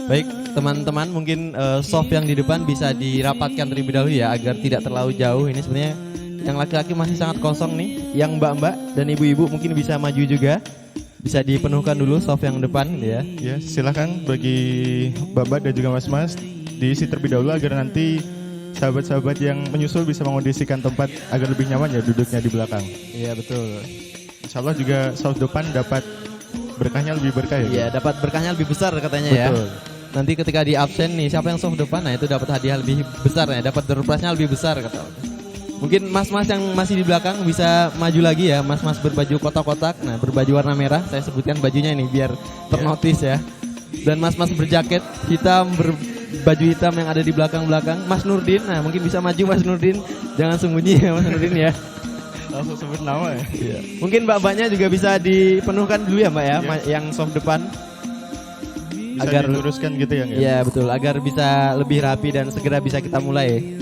Baik, teman-teman, mungkin soft yang di depan bisa dirapatkan terlebih dahulu ya agar tidak terlalu jauh. Ini sebenarnya yang laki-laki masih sangat kosong nih. Yang mbak-mbak dan ibu-ibu mungkin bisa maju juga. Bisa dipenuhkan dulu soft yang depan ya. Ya, silakan bagi mbak-mbak dan juga mas-mas diisi terlebih dahulu agar nanti sahabat-sahabat yang menyusul bisa mengondisikan tempat agar lebih nyaman ya duduknya di belakang. Iya, betul. Insyaallah juga soft depan dapat berkahnya lebih berkah ya. Iya, dapat berkahnya lebih besar katanya ya. Betul. Nanti ketika di absen nih, siapa yang soft depan, nah itu dapat hadiah lebih besar ya, dapat door prize-nya lebih besar kata. Mungkin mas-mas yang masih di belakang bisa maju lagi ya, mas-mas berbaju kotak-kotak, nah berbaju warna merah, saya sebutkan bajunya ini biar ternotis ya. Dan mas-mas berjaket hitam, berbaju hitam yang ada di belakang-belakang, Mas Nurdin, nah mungkin bisa maju Mas Nurdin, jangan sembunyi ya Mas Nurdin ya. Langsung sebut nama ya. Iya. Mungkin mbak-mbaknya juga bisa dipenuhkan dulu ya mbak ya, yang soft depan. Bisa agar diluruskan gitu ya. Iya betul, agar bisa lebih rapi dan segera bisa kita mulai.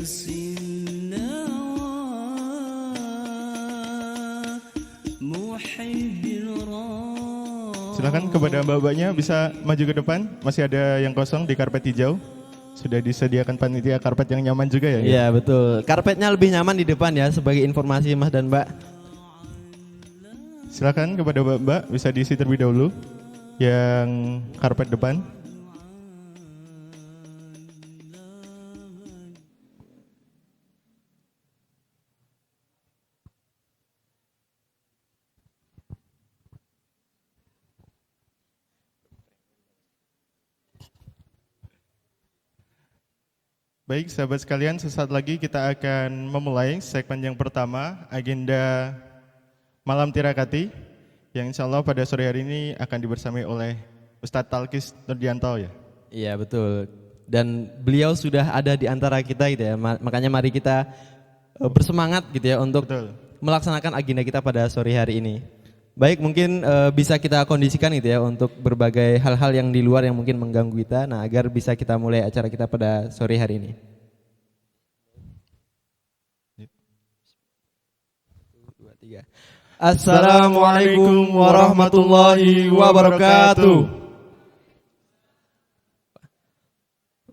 Silakan kepada mbak-mbaknya bisa maju ke depan. Masih ada yang kosong di karpet hijau. Sudah disediakan panitia karpet yang nyaman juga ya. Iya betul, karpetnya lebih nyaman di depan ya sebagai informasi mas dan mbak. Silakan kepada mbak-mbak bisa diisi terlebih dahulu yang karpet depan. Baik sahabat sekalian, sesaat lagi kita akan memulai segmen yang pertama, agenda Malam Tirakati, yang insya Allah pada sore hari ini akan dibersamai oleh Ustadz Talkis Nurdianto ya. Iya betul, dan beliau sudah ada di antara kita gitu ya, makanya mari kita bersemangat gitu ya untuk melaksanakan agenda kita pada sore hari ini. Baik, mungkin bisa kita kondisikan gitu ya untuk berbagai hal-hal yang di luar yang mungkin mengganggu kita, nah agar bisa kita mulai acara kita pada sore hari ini. Assalamualaikum warahmatullahi wabarakatuh.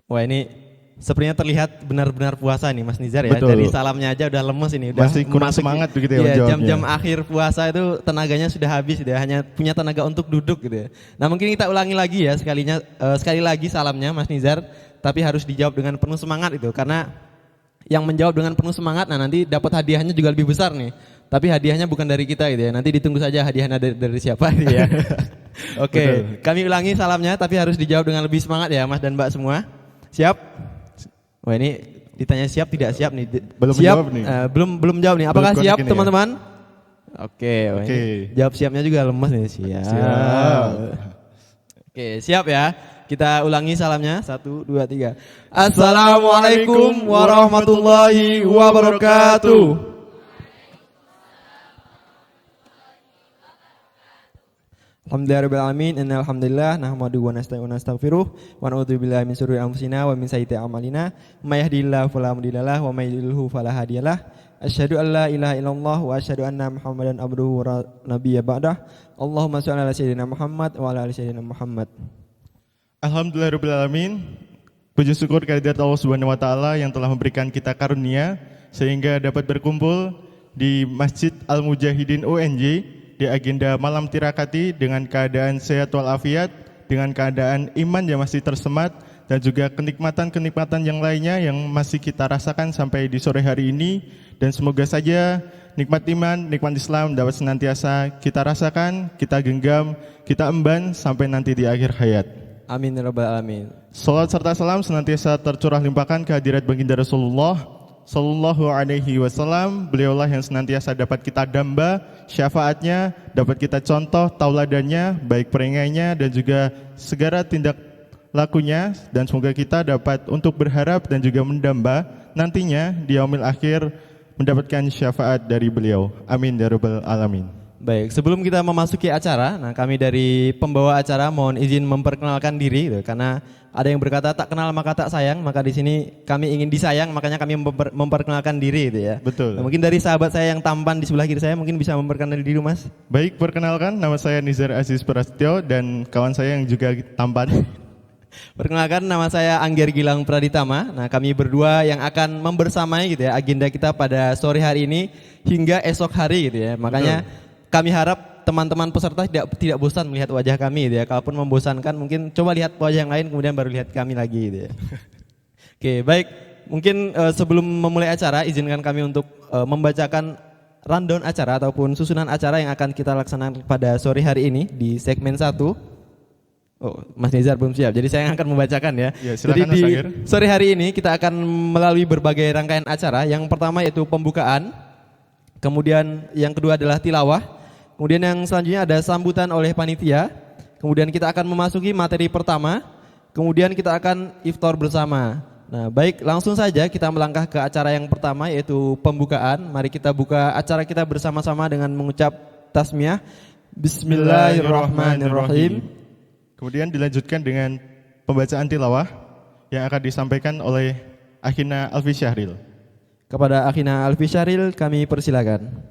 Wah ini sepertinya terlihat benar-benar puasa nih Mas Nizar ya. Betul. Dari salamnya aja udah lemes ini. Udah masih kurang semangat begitu ya. Iya, jam-jam akhir puasa itu tenaganya sudah habis gitu ya. Hanya punya tenaga untuk duduk gitu ya. Nah mungkin kita ulangi lagi ya sekali lagi salamnya Mas Nizar. Tapi harus dijawab dengan penuh semangat itu. Karena yang menjawab dengan penuh semangat, nah nanti dapat hadiahnya juga lebih besar nih. Tapi hadiahnya bukan dari kita gitu ya. Nanti ditunggu saja hadiahnya dari siapa gitu ya. Oke, kami ulangi salamnya tapi harus dijawab dengan lebih semangat ya Mas dan Mbak semua. Siap? Wah ini ditanya siap tidak siap nih. Belum siap, jawab nih. Belum jawab nih. Apakah siap teman-teman? Ya? Oke. Jawab siapnya juga lemes nih. Siap. Oke, siap ya. Kita ulangi salamnya. 1, 2, 3. Assalamualaikum warahmatullahi wabarakatuh. Alhamdulillahirabbil alamin, innal hamdalillah nahmaduhu wa nasta'inu wa nastaghfiruh wa na'udzu billahi min syururi anfusina wa min sayyiati a'malina may yahdihillahu fala mudhillalah wa may yudhlilhu fala hadiyalah. Asyhadu an la ilaha illallah wa asyhadu anna Muhammadan abduhu wa nabiyya ba'dah. Allahumma shalli ala sayyidina Muhammad wa ala ali sayyidina Muhammad. Alhamdulillahirabbil alamin. Puji syukur kehadirat Allah Subhanahu wa taala yang telah memberikan kita karunia sehingga dapat berkumpul di Masjid Al-Mujahidin UNJ di agenda Malam Tirakati dengan keadaan sehat walafiat, dengan keadaan iman yang masih tersemat, dan juga kenikmatan-kenikmatan yang lainnya yang masih kita rasakan sampai di sore hari ini. Dan semoga saja nikmat iman, nikmat Islam dapat senantiasa kita rasakan, kita genggam, kita emban sampai nanti di akhir hayat. Amin ya rabbal alamin. Salat serta salam senantiasa tercurah limpahkan ke hadirat baginda Rasulullah Sallallahu alaihi wasallam. Beliaulah yang senantiasa dapat kita damba syafaatnya, dapat kita contoh tauladannya, baik perengainya dan juga segala tindak lakunya. Dan semoga kita dapat untuk berharap dan juga mendamba nantinya di yaumil akhir mendapatkan syafaat dari beliau. Amin ya rabbal alamin. Baik, sebelum kita memasuki acara, nah kami dari pembawa acara mohon izin memperkenalkan diri, gitu, karena ada yang berkata tak kenal maka tak sayang, maka di sini kami ingin disayang, makanya kami memperkenalkan diri, gitu ya. Betul. Nah, mungkin dari sahabat saya yang tampan di sebelah kiri saya mungkin bisa memperkenalkan diri, Mas. Baik, perkenalkan nama saya Nizar Aziz Prasetyo dan kawan saya yang juga tampan. Perkenalkan nama saya Angger Gilang Praditama. Nah, kami berdua yang akan membersamai gitu ya agenda kita pada sore hari ini hingga esok hari gitu ya. Makanya kami harap teman-teman peserta tidak bosan melihat wajah kami gitu ya. Kalaupun membosankan mungkin coba lihat wajah yang lain kemudian baru lihat kami lagi gitu ya. Oke, baik. Mungkin sebelum memulai acara izinkan kami untuk membacakan rundown acara ataupun susunan acara yang akan kita laksanakan pada sore hari ini di segmen 1. Oh, Mas Nizar belum siap. Jadi saya akan membacakan ya. Ya, jadi silakan, di Mas Angger. sore hari ini kita akan melalui berbagai rangkaian acara. Yang pertama yaitu pembukaan. Kemudian yang kedua adalah tilawah. Kemudian yang selanjutnya ada sambutan oleh panitia. Kemudian kita akan memasuki materi pertama. Kemudian kita akan iftar bersama. Nah, baik, langsung saja kita melangkah ke acara yang pertama yaitu pembukaan. Mari kita buka acara kita bersama-sama dengan mengucap tasmiyah. Bismillahirrahmanirrahim. Kemudian dilanjutkan dengan pembacaan tilawah yang akan disampaikan oleh Akhina Alfi Syahril. Kepada Akhina Alfi Syahril kami persilakan.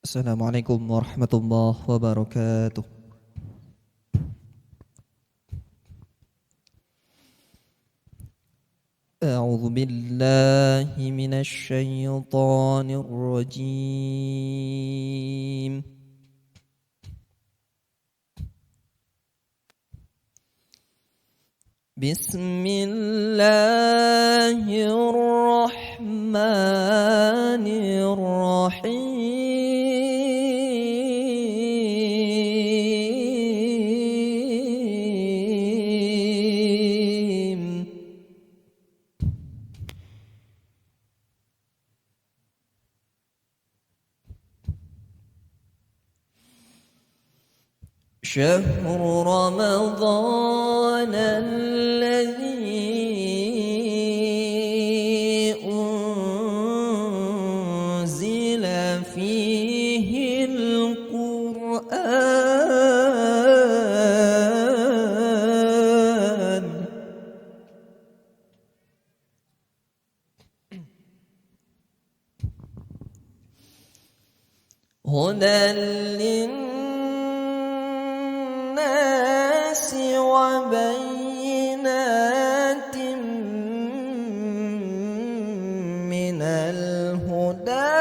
Assalamualaikum warahmatullahi wabarakatuh. A'udzu billahi minasy syaithanir rajim. Bismillahirrahmanirrahim. شهر رمضان الذي أنزل فيه القرآن هدى للناس وبينات من الهدى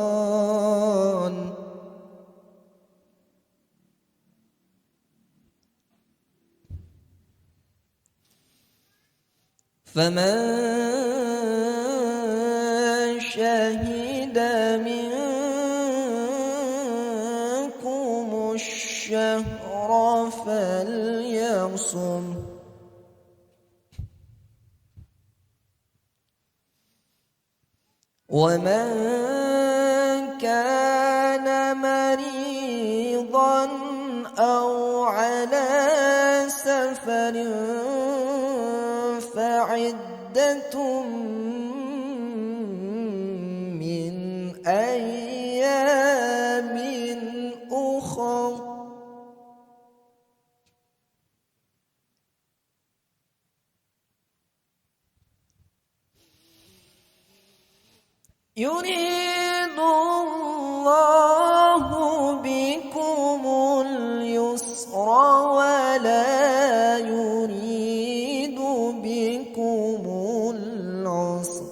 والفرقان فمن شهد منكم الشهر فليصم ومن كان مريضا أو على سفر فعدة من أيام أخر يريد الله بكم اليسر ولا يريد بكم العسر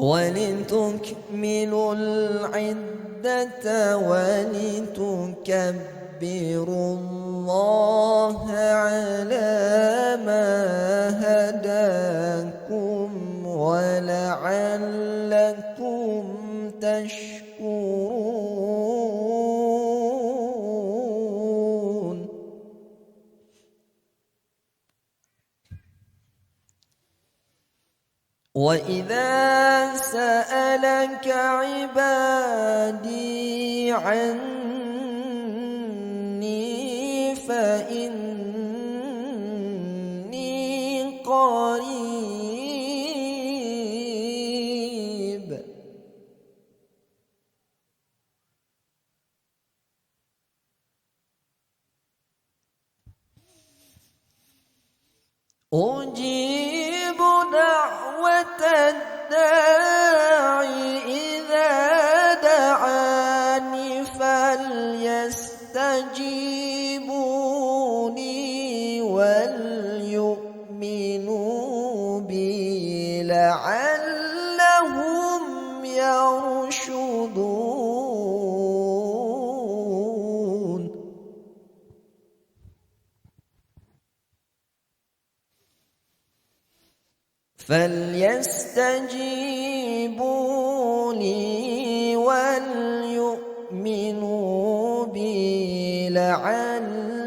ولتكملوا العدة ولتكبروا الله على وإذا سألك عبادي عني فإني قريب أجيب دعوة الداع إذا دعاني فليستجيبوا لي وليؤمنوا بي لعلهم يرشدون فليستجيبوا لي وليؤمنوا بي لعلهم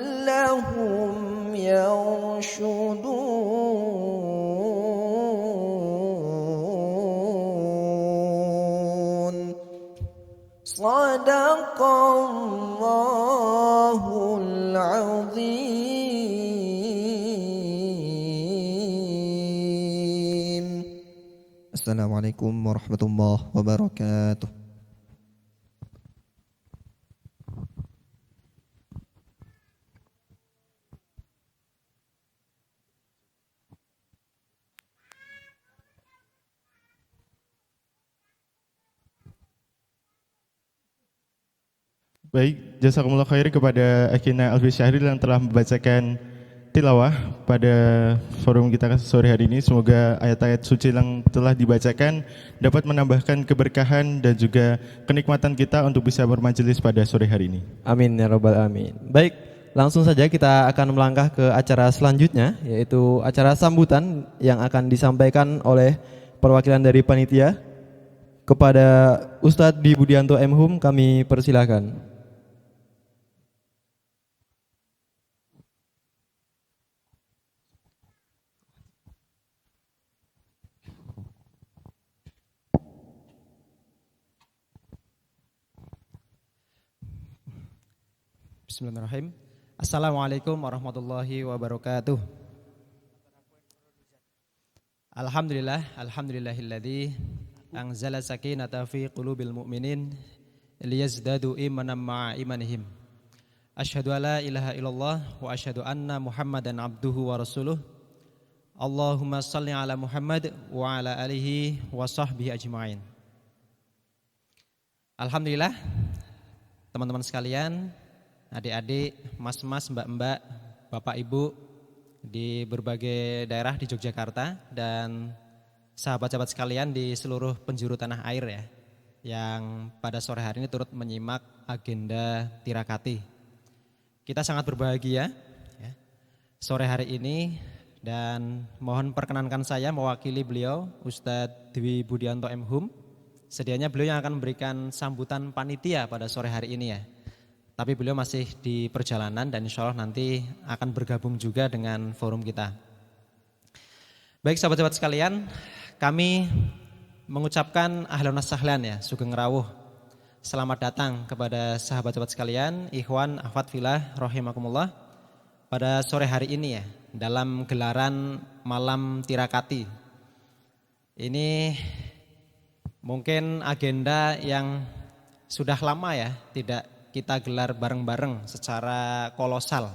يرشدون صدق الله العظيم. Assalamualaikum warahmatullahi wabarakatuh. Baik, jazakumullah khair kepada Akhina Alfi Syahril yang telah membacakan tilawah pada forum kita sore hari ini. Semoga ayat-ayat suci yang telah dibacakan dapat menambahkan keberkahan dan juga kenikmatan kita untuk bisa bermajelis pada sore hari ini. Amin ya rabbal alamin. Baik, langsung saja kita akan melangkah ke acara selanjutnya, yaitu acara sambutan yang akan disampaikan oleh perwakilan dari panitia. Kepada Ustadz Dwi Budianto M.Hum kami persilakan. Bismillahirrahmanirrahim. Assalamualaikum warahmatullahi wabarakatuh. Alhamdulillahilladzi anzala sakinata fi qulubil mu'minin liyazdadu imanan ma'a imanihim. Asyhadu alla ilaha illallah wa asyhadu anna Muhammadan abduhu wa rasuluh. Allahumma shalli ala Muhammad wa ala alihi wa sahbihi ajma'in. Alhamdulillah, teman-teman sekalian, adik-adik, mas-mas, mbak-mbak, bapak ibu di berbagai daerah di Yogyakarta dan sahabat-sahabat sekalian di seluruh penjuru tanah air ya, yang pada sore hari ini turut menyimak agenda Tirakati. Kita sangat berbahagia ya, sore hari ini, dan mohon perkenankan saya mewakili beliau Ustadz Dwi Budianto M.Hum. Sedianya beliau yang akan memberikan sambutan panitia pada sore hari ini ya. Tapi beliau masih di perjalanan dan insya Allah nanti akan bergabung juga dengan forum kita. Baik sahabat-sahabat sekalian, kami mengucapkan ahlan wa sahlan ya, sugeng rawuh. Selamat datang kepada sahabat-sahabat sekalian, ikhwan, akhwat fillah, rahimakumullah. Pada sore hari ini ya, dalam gelaran malam Tirakati. Ini mungkin agenda yang sudah lama ya, tidak kita gelar bareng-bareng secara kolosal.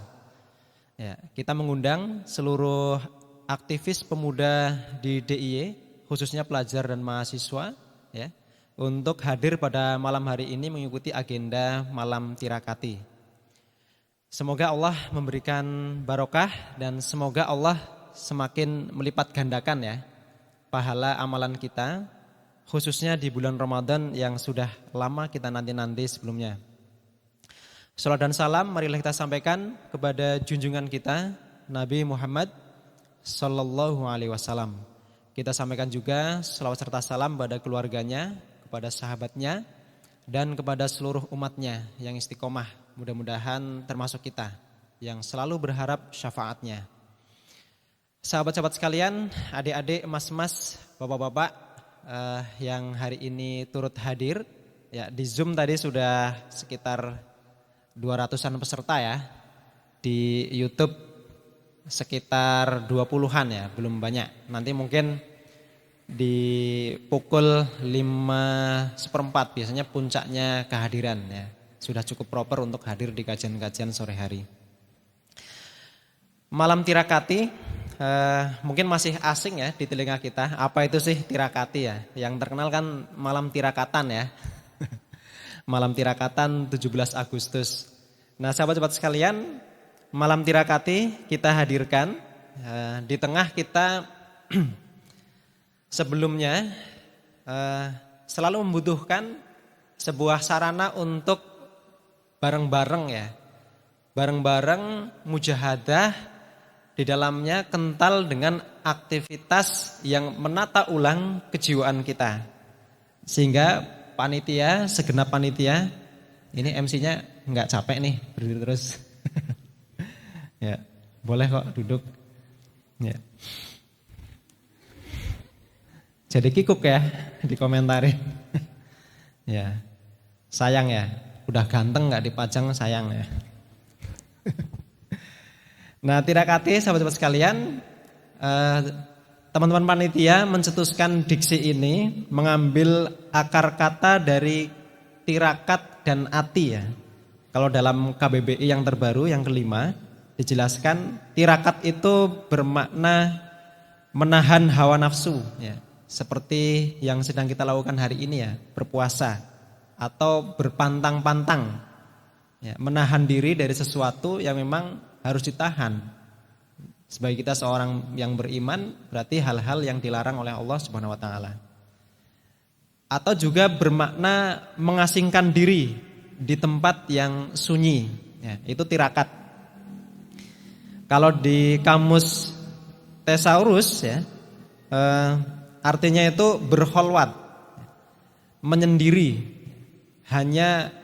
Ya, kita mengundang seluruh aktivis pemuda di DIY, khususnya pelajar dan mahasiswa, ya, untuk hadir pada malam hari ini mengikuti agenda malam Tirakati. Semoga Allah memberikan barokah dan semoga Allah semakin melipat gandakan ya pahala amalan kita, khususnya di bulan Ramadan yang sudah lama kita nanti-nanti sebelumnya. Salam dan salam marilah kita sampaikan kepada junjungan kita Nabi Muhammad sallallahu alaihi wasallam. Kita sampaikan juga selawat serta salam pada keluarganya, kepada sahabatnya dan kepada seluruh umatnya yang istiqomah. Mudah-mudahan termasuk kita yang selalu berharap syafaatnya. Sahabat-sahabat sekalian, adik-adik, mas-mas, bapak-bapak yang hari ini turut hadir. Ya, di Zoom tadi sudah sekitar 200-an peserta ya. Di YouTube sekitar 20-an ya, belum banyak. Nanti mungkin di pukul 5:15 biasanya puncaknya kehadiran ya. Sudah cukup proper untuk hadir di kajian-kajian sore hari. Malam tirakati mungkin masih asing ya di telinga kita. Apa itu sih tirakati ya? Yang terkenal kan malam tirakatan ya. Malam tirakatan 17 Agustus. Nah, sahabat-sahabat sekalian, malam tirakati kita hadirkan di tengah kita sebelumnya selalu membutuhkan sebuah sarana untuk bareng-bareng ya. Bareng-bareng mujahadah, di dalamnya kental dengan aktivitas yang menata ulang kejiwaan kita. Sehingga panitia, segenap panitia, ini MC-nya enggak capek nih berdiri terus. Ya, boleh kok duduk. Ya. Jadi kikuk ya dikomentarin. Ya. Sayang ya, udah ganteng enggak dipajang, sayang ya. Nah, tirakati sahabat-sahabat sekalian, teman-teman panitia mencetuskan diksi ini mengambil akar kata dari tirakat dan ati ya. Kalau dalam KBBI yang terbaru yang kelima dijelaskan tirakat itu bermakna menahan hawa nafsu ya. Seperti yang sedang kita lakukan hari ini ya, berpuasa atau berpantang-pantang ya, menahan diri dari sesuatu yang memang harus ditahan. Sebagai kita seorang yang beriman, berarti hal-hal yang dilarang oleh Allah Subhanahu wa taala. Atau juga bermakna mengasingkan diri di tempat yang sunyi, ya, itu tirakat. Kalau di kamus Thesaurus ya, artinya itu berkholwat, menyendiri, hanya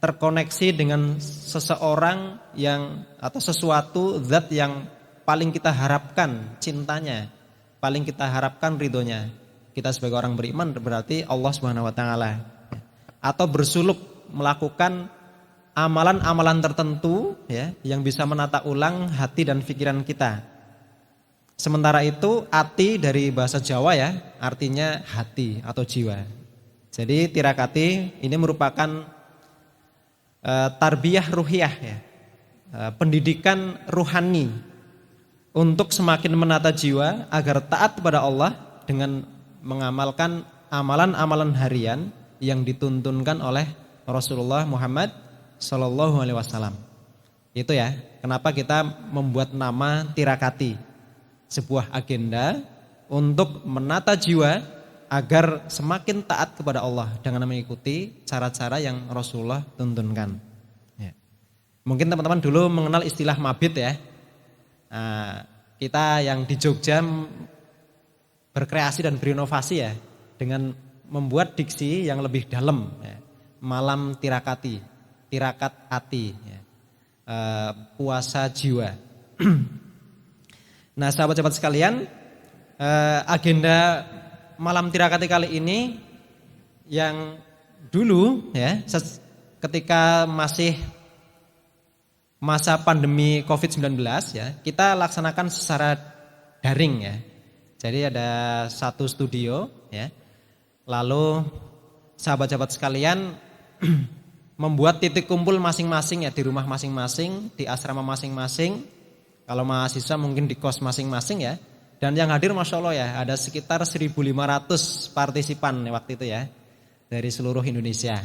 terkoneksi dengan seseorang yang atau sesuatu zat yang paling kita harapkan cintanya, paling kita harapkan ridhonya. Kita sebagai orang beriman berarti Allah Subhanahu wa taala. Atau bersuluk melakukan amalan-amalan tertentu ya yang bisa menata ulang hati dan pikiran kita. Sementara itu ati dari bahasa Jawa ya, artinya hati atau jiwa. Jadi tirakati ini merupakan tarbiyah ruhiyah ya, pendidikan ruhani untuk semakin menata jiwa agar taat kepada Allah dengan mengamalkan amalan-amalan harian yang dituntunkan oleh Rasulullah Muhammad SAW. Itu ya, kenapa kita membuat nama tirakati, sebuah agenda untuk menata jiwa agar semakin taat kepada Allah dengan mengikuti cara-cara yang Rasulullah tuntunkan. Ya. Mungkin teman-teman dulu mengenal istilah mabit ya. Nah, kita yang di Jogja berkreasi dan berinovasi ya dengan membuat diksi yang lebih dalam. Ya. Malam tirakati, tirakat hati, ya. Puasa jiwa. Nah, sahabat-sahabat sekalian, agenda malam tirakati kali ini yang dulu ya ketika masih masa pandemi Covid-19 ya, kita laksanakan secara daring ya. Jadi ada satu studio ya. Lalu sahabat-sahabat sekalian membuat titik kumpul masing-masing ya di rumah masing-masing, di asrama masing-masing. Kalau mahasiswa mungkin di kos masing-masing ya. Dan yang hadir Masya Allah ya, ada sekitar 1.500 partisipan waktu itu ya, dari seluruh Indonesia.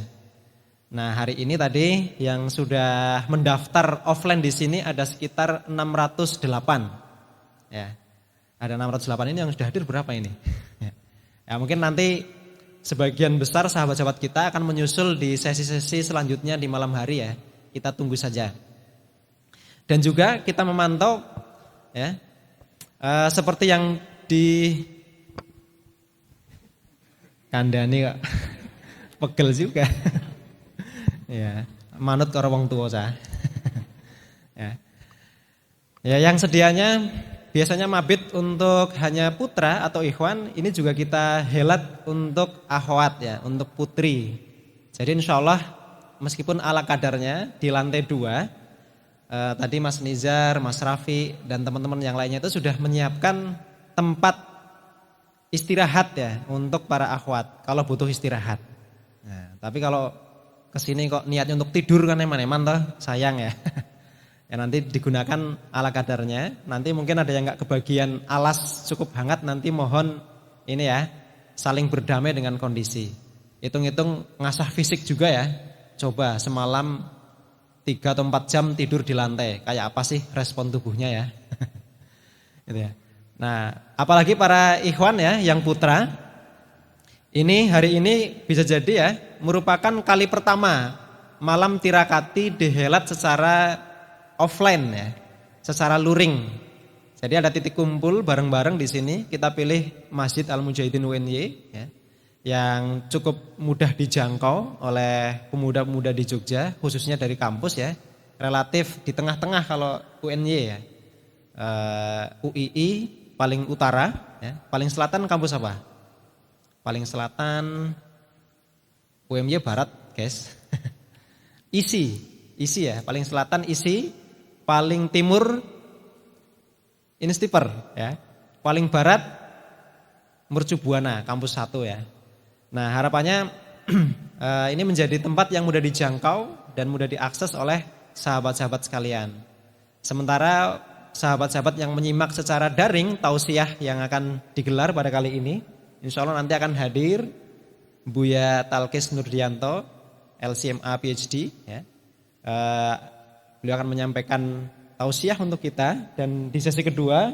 Nah, hari ini tadi yang sudah mendaftar offline di sini ada sekitar 608. Ya. Ada 608 ini yang sudah hadir berapa ini? Ya, mungkin nanti sebagian besar sahabat-sahabat kita akan menyusul di sesi-sesi selanjutnya di malam hari ya. Kita tunggu saja. Dan juga kita memantau ya, seperti yang di kandani kok pegel juga. Ya, manut karo wong tuwa cah. Ya. Ya, yang sedianya biasanya mabit untuk hanya putra atau ikhwan, ini juga kita helat untuk akhwat ya, untuk putri. Jadi insya Allah meskipun ala kadarnya di lantai 2, tadi Mas Nizar, Mas Rafi dan teman-teman yang lainnya itu sudah menyiapkan tempat istirahat ya untuk para akhwat kalau butuh istirahat. Nah, tapi kalau kesini kok niatnya untuk tidur kan eman-eman toh, sayang ya. Ya nanti digunakan ala kadarnya. Nanti mungkin ada yang nggak kebagian alas cukup hangat, nanti mohon ini ya saling berdamai dengan kondisi. Hitung-hitung ngasah fisik juga ya. Coba semalam 3 atau 4 jam tidur di lantai, kayak apa sih respon tubuhnya ya? Gitu ya. Nah, apalagi para ikhwan ya yang putra, ini hari ini bisa jadi ya merupakan kali pertama malam tirakati dihelat secara offline ya, secara luring. Jadi ada titik kumpul bareng-bareng di sini. Kita pilih Masjid Al-Mujahidin UNY ya, yang cukup mudah dijangkau oleh pemuda-pemuda di Jogja, khususnya dari kampus ya. Relatif di tengah-tengah kalau UNY ya. UII paling utara ya. Paling selatan kampus apa? Paling selatan UMY Barat, guys. ISI ya, paling selatan ISI. Paling timur Instiper ya. Paling barat Mercu Buana kampus 1 ya. Nah, harapannya ini menjadi tempat yang mudah dijangkau dan mudah diakses oleh sahabat-sahabat sekalian. Sementara sahabat-sahabat yang menyimak secara daring tausiah yang akan digelar pada kali ini, insya Allah nanti akan hadir Buya Talkis Nurdianto, LCMA PhD ya. Beliau akan menyampaikan tausiah untuk kita, dan di sesi kedua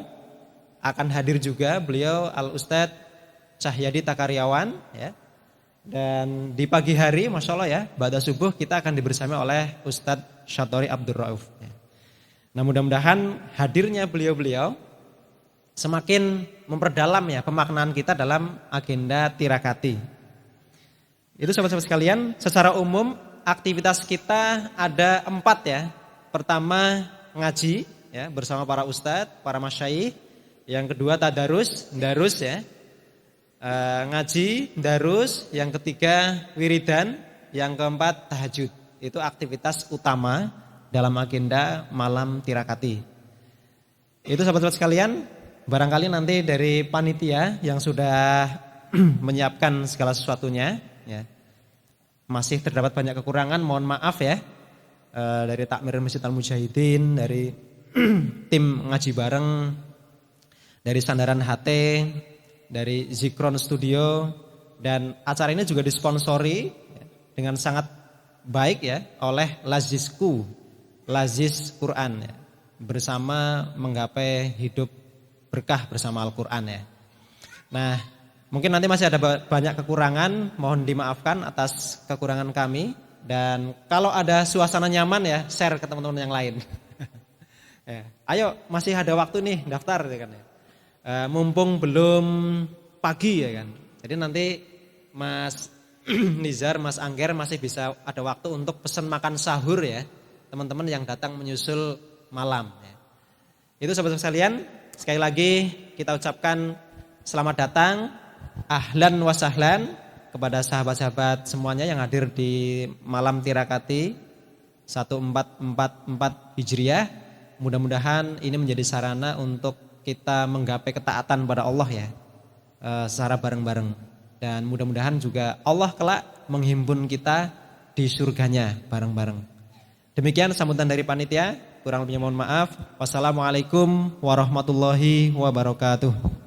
akan hadir juga beliau Al-Ustadz Cahyadi Takaryawan ya. Dan di pagi hari Masya Allah ya, ba'da subuh kita akan dibersami oleh Ustadz Syatori Abdur Rauf ya. Nah, mudah-mudahan hadirnya beliau-beliau semakin memperdalam ya pemaknaan kita dalam agenda tirakati. Itu sahabat-sahabat sekalian, secara umum aktivitas kita ada 4 ya. Pertama ngaji ya bersama para ustadz, para masyayikh. Yang kedua tadarus, darus ya. Ngaji, darus. Yang ketiga wiridan. Yang keempat tahajud. Itu aktivitas utama dalam agenda malam tirakati. Itu sahabat-sahabat sekalian, barangkali nanti dari panitia yang sudah menyiapkan segala sesuatunya ya. Masih terdapat banyak kekurangan, mohon maaf ya. Dari takmir Masjid Al-Mujahidin, dari tim ngaji bareng, dari Sandaran HT, dari Zikron Studio, dan acara ini juga disponsori dengan sangat baik ya oleh Lazizku, Laziz Quran ya, bersama menggapai hidup berkah bersama Al-Quran ya. Nah, mungkin nanti masih ada banyak kekurangan, mohon dimaafkan atas kekurangan kami. Dan kalau ada suasana nyaman ya, share ke teman-teman yang lain. Ya, ayo masih ada waktu nih daftar ya kan ya. Mumpung belum pagi ya kan. Jadi nanti Mas Nizar, Mas Angger masih bisa ada waktu untuk pesan makan sahur ya, teman-teman yang datang menyusul malam ya. Itu sahabat-sahabat sekalian, sekali lagi kita ucapkan selamat datang, ahlan wa sahlan kepada sahabat-sahabat semuanya yang hadir di malam tirakati 1444 Hijriah. Mudah-mudahan ini menjadi sarana untuk kita menggapai ketaatan pada Allah ya, secara bareng-bareng. Dan mudah-mudahan juga Allah kelak menghimpun kita di surganya bareng-bareng. Demikian sambutan dari panitia, kurang lebihnya mohon maaf. Wassalamualaikum warahmatullahi wabarakatuh.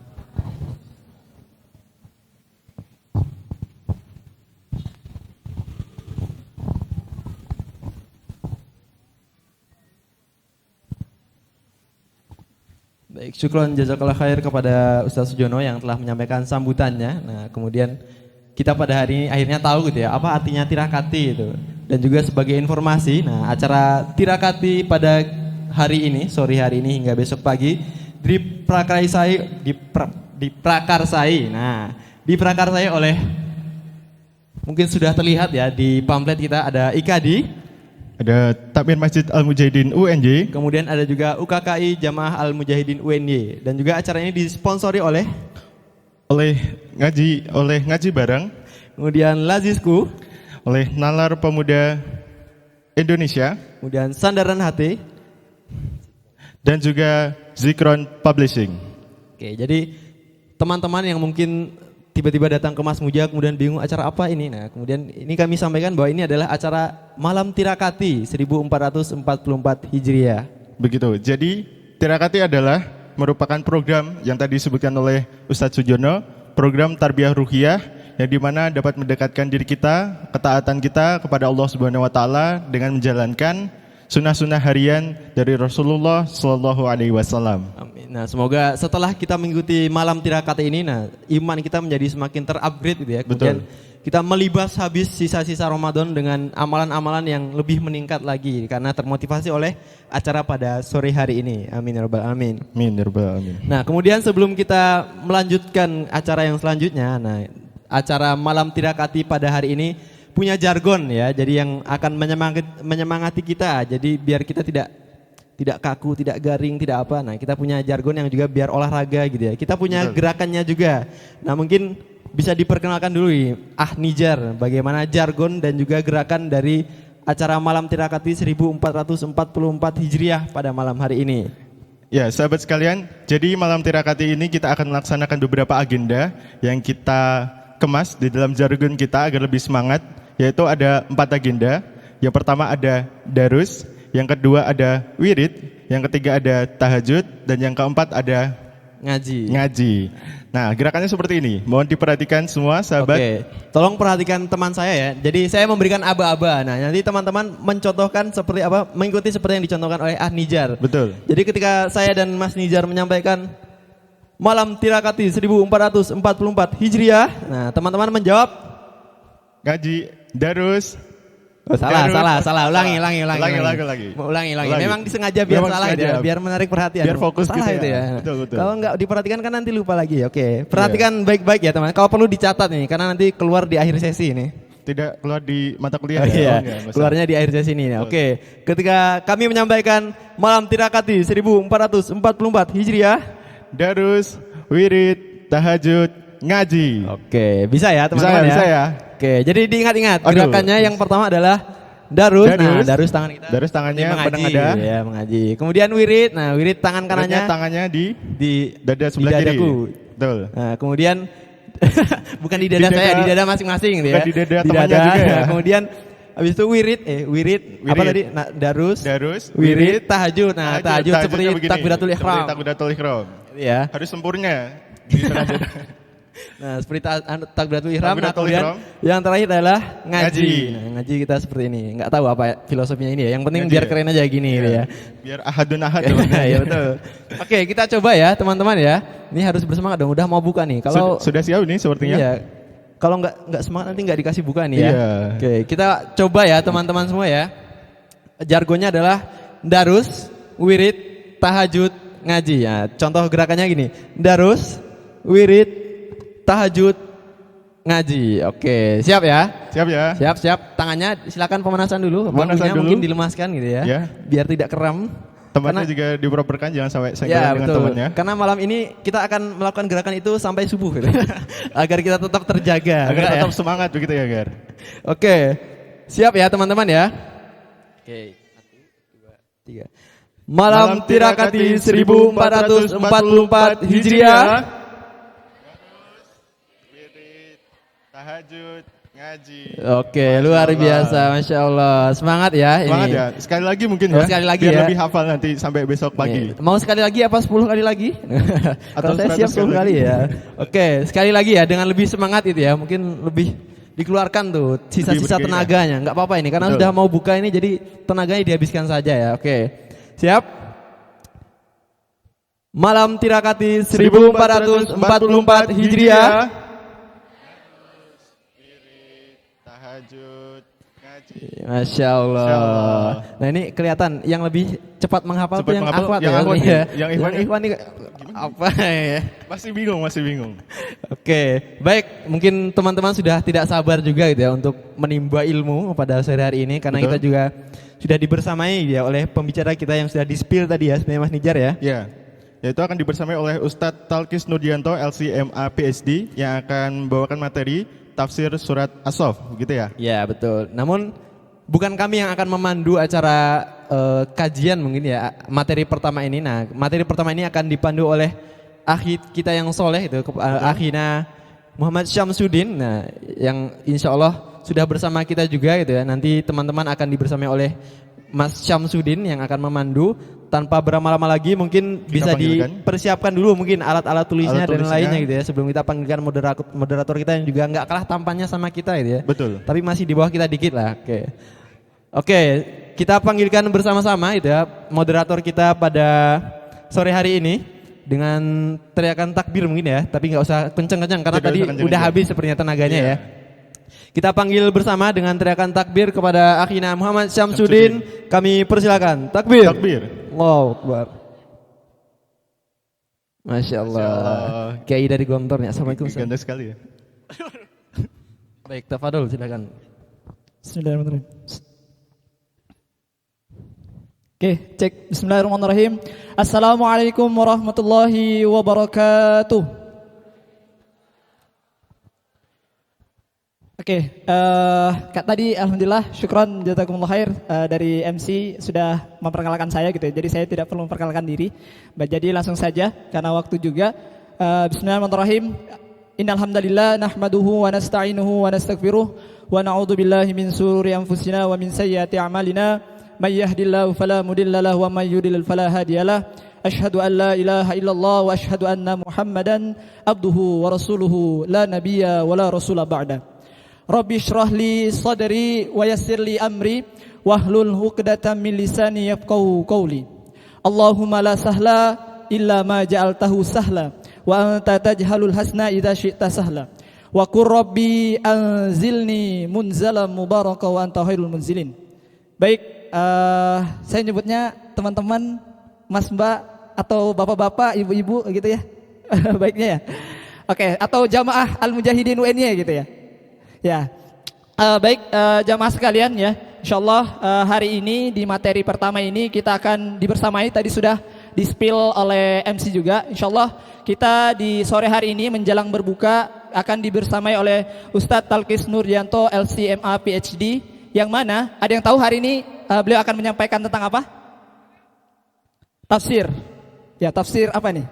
Baik, syukron jazakallah khair kepada Ustaz Sujono yang telah menyampaikan sambutannya. Nah, kemudian kita pada hari ini akhirnya tahu gitu ya, apa artinya tirakati itu. Dan juga sebagai informasi, nah acara tirakati pada hari ini, sore hari ini hingga besok pagi diprakarsai oleh, mungkin sudah terlihat ya di pamflet kita, ada IKADI Ada Takmir Masjid Al-Mujahidin UNJ. Kemudian ada juga UKKI Jamaah Al-Mujahidin UNY. Dan juga acara ini disponsori oleh oleh Ngaji Bareng, kemudian Lazisku, oleh Nalar Pemuda Indonesia, kemudian Sandaran HT. dan juga Zikron Publishing. Oke, jadi teman-teman yang mungkin tiba-tiba datang ke Mas Muja kemudian bingung acara apa ini. Nah, kemudian ini kami sampaikan bahwa ini adalah acara Malam Tirakati 1444 Hijriah. Begitu. Jadi Tirakati adalah merupakan program yang tadi disebutkan oleh Ustadz Sujono, program tarbiyah ruhiyah yang dimana dapat mendekatkan diri kita, ketaatan kita kepada Allah Subhanahu Wa Taala dengan menjalankan sunnah-sunnah harian dari Rasulullah Sallallahu Alaihi Wasallam. Amin. Nah, semoga setelah kita mengikuti Malam Tirakati ini, nah iman kita menjadi semakin terupgrade gitu ya. Kemudian kita melibas habis sisa-sisa Ramadan dengan amalan-amalan yang lebih meningkat lagi karena termotivasi oleh acara pada sore hari ini. Amin ya rabbal alamin. Amin ya rabbal alamin. Nah, kemudian sebelum kita melanjutkan acara yang selanjutnya, nah acara Malam Tirakati pada hari ini punya jargon ya, jadi yang akan menyemangati kita. Jadi biar kita tidak kaku, tidak garing, tidak apa. Nah, kita punya jargon yang juga biar olahraga gitu ya. Kita punya gerakannya juga. Nah, mungkin bisa diperkenalkan dulu nih, Nijar, bagaimana jargon dan juga gerakan dari acara Malam Tirakati 1444 Hijriah pada malam hari ini. Ya, sahabat sekalian, jadi Malam Tirakati ini kita akan melaksanakan beberapa agenda yang kita kemas di dalam jargon kita agar lebih semangat, yaitu ada 4 agenda. Yang pertama ada darus, yang kedua ada wirid, yang ketiga ada tahajud, dan yang keempat ada ngaji. Nah, gerakannya seperti ini. Mohon diperhatikan semua sahabat. Oke, tolong perhatikan teman saya ya. Jadi saya memberikan aba-aba. Nah, nanti teman-teman mencontohkan seperti apa, mengikuti seperti yang dicontohkan oleh Nijar. Betul. Jadi ketika saya dan Mas Nijar menyampaikan Malam Tirakati 1444 Hijriah, nah teman-teman menjawab Ngaji, darus. Salah. Ulangi. Ulangi. Memang disengaja biar Memang salah sengaja. ya, biar menarik perhatian. Biar fokus salah gitu itu ya. ya. Betul. Kalau nggak diperhatikan kan nanti lupa lagi. Oke, perhatikan baik-baik ya teman. Kalau perlu dicatat nih, karena nanti keluar di akhir sesi ini. Tidak keluar di mata kuliah Oh, ya? iya. Enggak, Keluarnya di akhir sesi ini. Oke, ketika kami menyampaikan Malam Tirakati 1444 Hijriah, darus, wirid, tahajud, ngaji. Oke, bisa ya teman-teman Bisa ya. Oke, jadi diingat-ingat. Aduh. Gerakannya yang pertama adalah darus. Nah, darus tangan kita. Darus tangannya mengaji, menengadah. ya, mengaji. Kemudian wirid. Nah, wirid tangan kanannya Tangannya di di dada sebelah kiri. dadaku. Betul. Nah, kemudian bukan di dada saya, di dada masing-masing gitu ya. Bukan di dada temannya juga ya. Nah, kemudian habis itu wirid. Apa tadi? Nah, darus, wirid, tahajud. Nah, tahajud seperti begini, takbiratul ihram. Seperti takbiratul ihram. Ya. Harus sempurna. Di tengah dada. Nah, seperti takbiratul ihram. Nah, Takbiratul kemudian ihram. yang terakhir adalah ngaji. Ngaji. Nah, ngaji kita seperti ini. Enggak tahu apa filosofinya ini ya. Yang penting biar keren aja gini gitu ya. Biar ahadun ahad. Ya betul. Oke, kita coba ya teman-teman ya. Ini harus bersemangat dong. Udah mau buka nih. Kalau Sudah siap ini sepertinya. Iya. Kalau nggak semangat nanti nggak dikasih buka nih ya. Iya. Oke, kita coba ya teman-teman semua ya. Jargonnya adalah darus, wirid, tahajud, ngaji. Ya, contoh gerakannya gini. Darus, wirid, tahajud, ngaji. Oke, siap ya? Siap ya. Siap. Tangannya silakan pemanasan dulu. Pemanasan Bangkunya dulu. mungkin dilemaskan gitu ya. Ya. Biar tidak kram. Temannya juga diproperkan, jangan sampai senggol Ya dengan betul. temannya. Karena malam ini kita akan melakukan gerakan itu sampai subuh gitu. Agar kita tetap terjaga. Agar Enggak tetap ya? semangat begitu ya, Gar. Oke. Siap ya teman-teman ya. Oke. 1, 2, 3. Malam Tirakati 1444 Hijriah. Tahajud, ngaji. Oke, luar biasa, Masya Allah. Semangat ya Semangat ini. ya. Sekali lagi mungkin Oh, ya. sekali lagi biar ya. lebih hafal nanti sampai besok pagi. Nih, mau sekali lagi apa 10 kali lagi? Atau saya 100 siap 10 kali kali ya. Oke, sekali lagi ya dengan lebih semangat itu ya. Mungkin lebih dikeluarkan tuh sisa-sisa Lebih bergairah. tenaganya. Enggak apa-apa ini karena Betul. sudah mau buka ini jadi tenaganya dihabiskan saja ya. Oke. Siap? Malam Tirakati 1444 Hijriah. Tahajud, ngaji. Masya Allah. Masya Allah. Nah ini kelihatan yang lebih cepat menghafal tuh Cepat yang menghafal, akhwat yang ya. akhwat Iya. ya. Yang ikhwan ikhwan ini Gimana Apa ya? Masih bingung, masih bingung. Oke, baik. Mungkin teman-teman sudah tidak sabar juga gitu ya untuk menimba ilmu pada sore hari ini karena Betul. kita juga sudah dibersamai ya oleh pembicara kita yang sudah di-spill tadi ya, sebenarnya Mas Nijar ya. Ya, yaitu akan dibersamai oleh Ustadz Talkis Nurdianto LCMA PhD yang akan membawakan materi tafsir surat As-Saff, gitu ya? Ya, betul. Namun bukan kami yang akan memandu acara kajian mungkin ya materi pertama ini. Nah, materi pertama ini akan dipandu oleh akhi kita yang soleh itu, akhina Muhammad Syamsuddin. Nah, yang insya Allah sudah bersama kita juga gitu ya. Nanti teman-teman akan dibersamai oleh Mas Syamsuddin yang akan memandu. Tanpa berlama-lama lagi mungkin bisa panggilkan. dipersiapkan dulu mungkin alat-alat tulisnya Alat dan tulisnya. lainnya gitu ya. Sebelum kita panggilkan moderator kita yang juga nggak kalah tampannya sama kita gitu ya. Betul. Tapi masih di bawah kita dikit lah. Oke, kita panggilkan bersama-sama itu ya moderator kita pada sore hari ini dengan teriakan takbir mungkin ya, tapi nggak usah kenceng-kenceng karena Tidak tadi usah kenceng-kenceng. udah habis sepertinya tenaganya Iya. ya. Kita panggil bersama dengan teriakan takbir kepada akhina Muhammad Syamsuddin. Kami persilakan. Takbir. Takbir. Wow, Akbar. Masya Allah. Allah. Kiai dari Gontor ya. Assalamualaikum. Ustaz. Ganda sekali ya. Baik, tafadhol silakan. Bismillahirrahmanirrahim. Oke, cek. Bismillahirrahmanirrahim. Assalamualaikum warahmatullahi wabarakatuh. Oke, Kak tadi alhamdulillah syukron jazakumullah khair dari MC sudah memperkenalkan saya gitu ya. Jadi saya tidak perlu memperkenalkan diri. Jadi langsung saja karena waktu juga. Bismillahirrahmanirrahim. Innal hamdalillah nahmaduhu wa nasta'inuhu wa nastaghfiruh wa na'udzu billahi min shururi anfusina wa min sayyiati a'malina. May yahdihillahu fala mudilla lahu wa may yudlil fala hadiyalah. Asyhadu an la ilaha illallah wa asyhadu anna Muhammadan abduhu wa rasuluhu la nabiyya wa la rasula ba'da. Rabbi shrah li sadri wa yassir li amri wahlul 'uqdatam min lisani yafqahu qawli. Allahumma la sahla illa ma ja'altahu sahla wa anta tajhalul hasna idza syi'ta sahla. Wa qur rabbi anzilni munzalan mubaraka wa anta khairul munzilin. Baik, saya nyebutnya teman-teman, Mas Mbak atau bapak-bapak, ibu-ibu gitu ya. Baiknya ya. Oke, atau jamaah Al-Mujahidin UNY gitu ya. Ya, baik jamaah sekalian ya, insyaallah hari ini di materi pertama ini kita akan dibersamai, tadi sudah di-spill oleh MC juga. Insyaallah kita di sore hari ini menjelang berbuka akan dibersamai oleh Ustadz Talkis Nurdianto LCMA PhD, yang mana ada yang tahu hari ini beliau akan menyampaikan tentang apa? Tafsir. Ya, tafsir apa nih?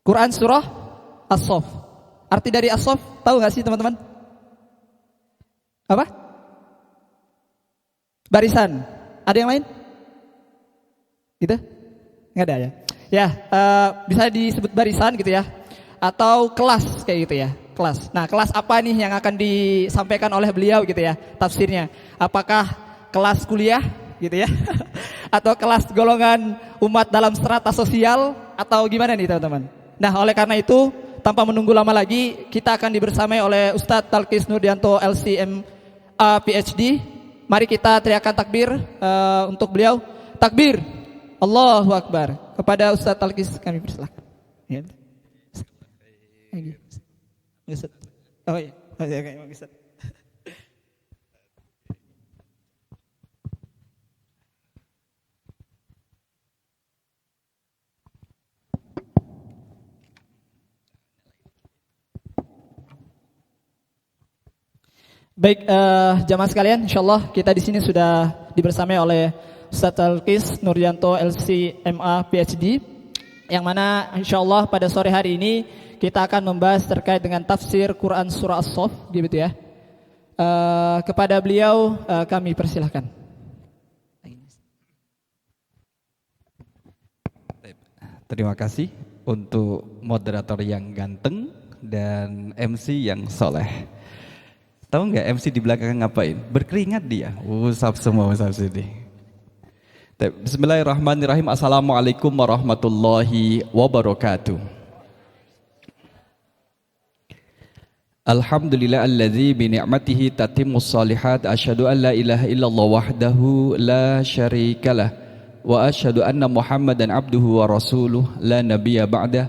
Quran surah As-Saff. Arti dari As-Saff tahu gak sih teman-teman? Apa? Barisan. Ada yang lain? Gitu? Nggak ada ya? Ya, bisa disebut barisan gitu ya. Atau kelas kayak gitu ya. Kelas. Nah, kelas apa nih yang akan disampaikan oleh beliau gitu ya tafsirnya? Apakah kelas kuliah gitu ya? Atau kelas golongan umat dalam strata sosial? Atau gimana nih teman-teman? Nah, oleh karena itu tanpa menunggu lama lagi, kita akan dibersamai oleh Ustadz Talkis Nurdianto LCMA PhD. Mari kita teriakan takbir untuk beliau. Takbir, Allahu Akbar. Kepada Ustadz Talkis kami persilakan. Ya. Oh iya, Ustadz. Baik, jamaah sekalian, insyaallah kita di sini sudah dibersamai oleh Ustadz Talkis Nurdianto LCMA PhD, yang mana insyaallah pada sore hari ini kita akan membahas terkait dengan tafsir Quran surah As-Saff, gitu ya. Kepada beliau kami persilahkan. Terima kasih untuk moderator yang ganteng dan MC yang soleh. Tahu nggak MC di belakang ngapain? Berkeringat dia. Usap semua usap sini. Bismillahirrahmanirrahim. Assalamualaikum warahmatullahi wabarakatuh. Alhamdulillah alladzi bi ni'matihi tatimmus shalihat. Asyhadu an la ilaha illallah wahdahu la syarikalah wa asyhadu anna Muhammadan abduhu wa rasuluh la nabiyya ba'dah.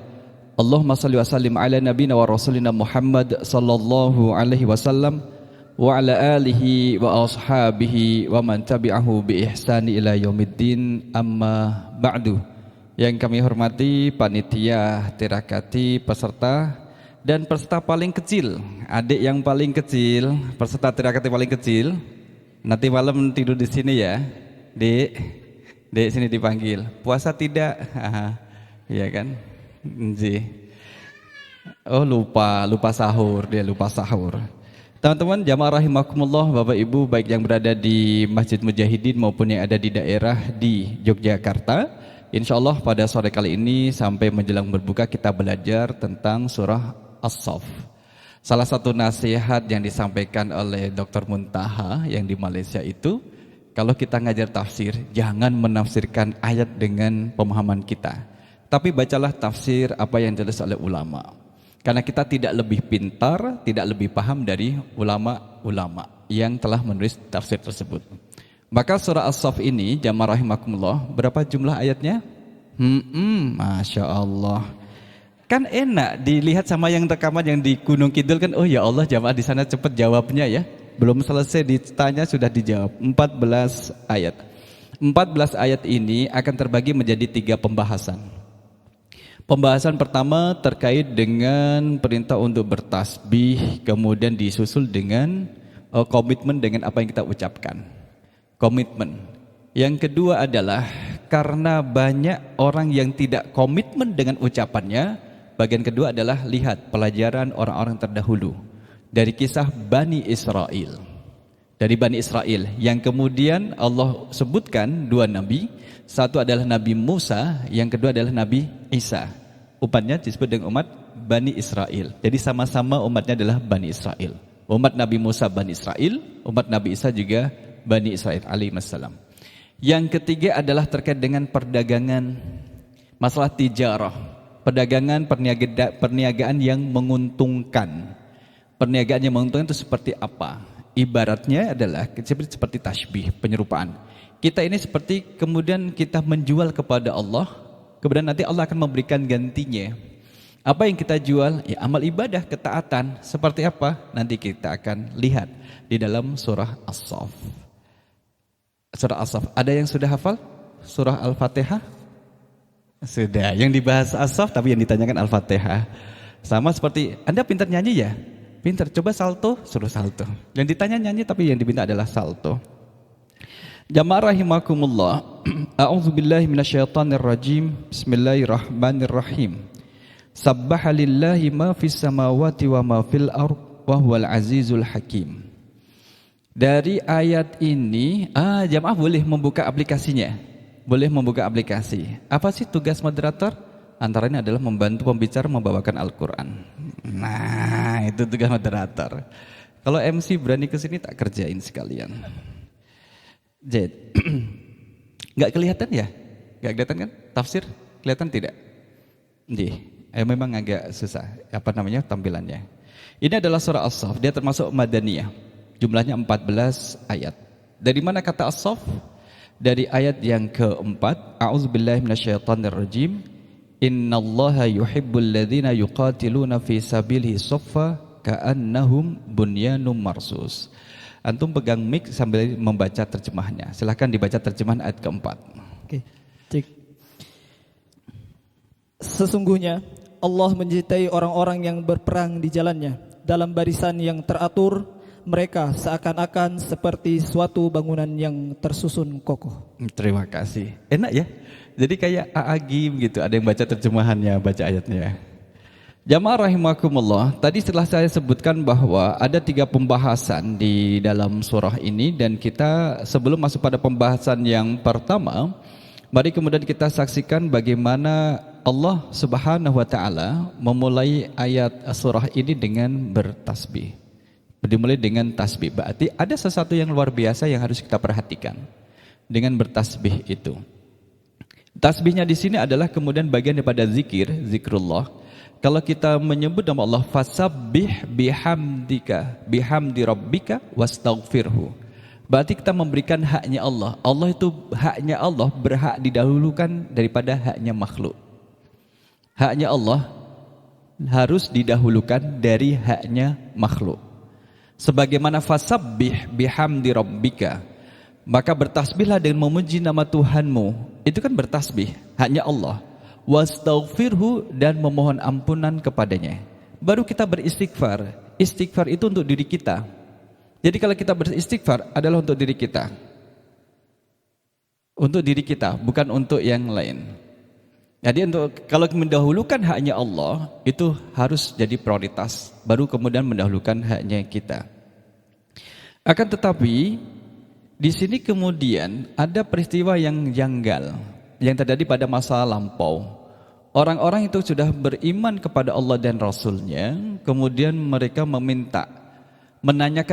Allahumma salli wa sallim ala nabiyyina wa rasulina Muhammad sallallahu alaihi wasallam wa ala alihi wa ashabihi wa man tabi'ahu bi ihsani ila yaumiddin, amma ba'du. Yang kami hormati panitia, tirakati, peserta dan peserta paling kecil, adik yang paling kecil, peserta tirakati paling kecil. Nanti malam tidur di sini ya, Dek. Dek sini dipanggil. Puasa tidak? Iya kan? Oh lupa sahur, dia lupa sahur. Teman-teman jamaah rahimakumullah, Bapak Ibu baik yang berada di Masjid Mujahidin maupun yang ada di daerah di Yogyakarta. Insyaallah pada sore kali ini sampai menjelang berbuka kita belajar tentang surah As-Saff. Salah satu nasihat yang disampaikan oleh Dr. Muntaha yang di Malaysia itu, kalau kita ngajar tafsir, jangan menafsirkan ayat dengan pemahaman kita, tapi bacalah tafsir apa yang ditulis oleh ulama. Karena kita tidak lebih pintar, tidak lebih paham dari ulama-ulama yang telah menulis tafsir tersebut. Maka surah As-Saff ini, jamaah rahimakumullah, berapa jumlah ayatnya? Masya Allah. Kan enak dilihat sama yang rekaman yang di Gunung Kidul kan, oh ya Allah jamaah di sana cepat jawabnya ya. Belum selesai ditanya sudah dijawab. 14 ayat. 14 ayat ini akan terbagi menjadi 3 pembahasan. Pembahasan pertama terkait dengan perintah untuk bertasbih, kemudian disusul dengan komitmen dengan apa yang kita ucapkan. Komitmen. Yang kedua adalah karena banyak orang yang tidak komitmen dengan ucapannya. Bagian kedua adalah lihat pelajaran orang-orang terdahulu dari kisah Bani Israel. Dari Bani Israel yang kemudian Allah sebutkan 2 nabi. Satu adalah Nabi Musa, yang kedua adalah Nabi Isa. Umatnya disebut dengan umat Bani Israel. Jadi sama-sama umatnya adalah Bani Israel. Umat Nabi Musa Bani Israel, umat Nabi Isa juga Bani Israel alaihissalam. Yang ketiga adalah terkait dengan perdagangan, masalah tijarah, perdagangan, perniagaan yang menguntungkan. Perniagaan yang menguntungkan itu seperti apa? Ibaratnya adalah seperti tasbih, penyerupaan. Kita ini seperti kemudian kita menjual kepada Allah, kemudian nanti Allah akan memberikan gantinya. Apa yang kita jual? Ya amal ibadah, ketaatan. Seperti apa? Nanti kita akan lihat di dalam surah As-Saff. Surah As-Saff. Ada yang sudah hafal? Surah Al-Fatihah? Sudah. Yang dibahas As-Saff tapi yang ditanyakan Al-Fatihah. Sama seperti, Anda pintar nyanyi ya? Pintar. Coba salto, suruh salto. Yang ditanya nyanyi tapi yang diminta adalah salto. Jamaah rahimakumullah. A'udzubillahi minasyaitonir rajim. Bismillahirrahmanirrahim. Sabbaha lillahi ma fis samawati wa ma fil ardh wa huwal azizul hakim. Dari ayat ini, jamaah boleh membuka aplikasinya. Boleh membuka aplikasi. Apa sih tugas moderator? Antaranya adalah membantu pembicara membawakan Al-Qur'an. Nah, itu tugas moderator. Kalau MC berani ke sini tak kerjain sekalian. Jed, nggak kelihatan ya? Nggak kelihatan kan? Tafsir kelihatan tidak? Memang agak susah. Apa namanya tampilannya? Ini adalah surah As-Saff. Dia termasuk Madaniyah. Jumlahnya 14 ayat. Dari mana kata As-Saff? Dari ayat yang keempat. A'udzubillahi minasyaitonirrajim. Innallaha yuhibbul ladzina yuqatiluna fi sabilihi shaffa ka'annahum bunyanum marsus. Antum pegang mic sambil membaca terjemahnya. Silahkan dibaca terjemahan ayat keempat. Oke, cek. Sesungguhnya Allah mencintai orang-orang yang berperang di jalannya dalam barisan yang teratur. Mereka seakan-akan seperti suatu bangunan yang tersusun kokoh. Terima kasih. Enak ya? Jadi kayak Aagim gitu. Ada yang baca terjemahannya, baca ayatnya. Jamaah rahimakumullah, tadi setelah saya sebutkan bahwa ada 3 pembahasan di dalam surah ini, dan kita sebelum masuk pada pembahasan yang pertama, mari kemudian kita saksikan bagaimana Allah Subhanahu wa taala memulai ayat surah ini dengan bertasbih. Dimulai dengan tasbih, berarti ada sesuatu yang luar biasa yang harus kita perhatikan dengan bertasbih itu. Tasbihnya di sini adalah kemudian bagian daripada zikrullah. Kalau kita menyebut nama Allah, fasabbih bihamdi rabbika wastaghfirhu. berarti kita memberikan haknya Allah. Allah itu haknya Allah berhak didahulukan daripada haknya makhluk. Haknya Allah harus didahulukan dari haknya makhluk. Sebagaimana fasabbih bihamdi rabbika, maka bertasbihlah dengan memuji nama Tuhanmu. Itu kan bertasbih, haknya Allah. Wastaghfirhu, dan memohon ampunan kepadanya. Baru kita beristighfar. Istighfar itu untuk diri kita. Jadi kalau kita beristighfar adalah untuk diri kita. Untuk diri kita, bukan untuk yang lain. Jadi kalau mendahulukan haknya Allah, itu harus jadi prioritas. Baru kemudian mendahulukan haknya kita. Akan tetapi di sini kemudian ada peristiwa yang janggal yang terjadi pada masa lampau. Orang-orang itu sudah beriman kepada Allah dan Rasul-Nya, kemudian mereka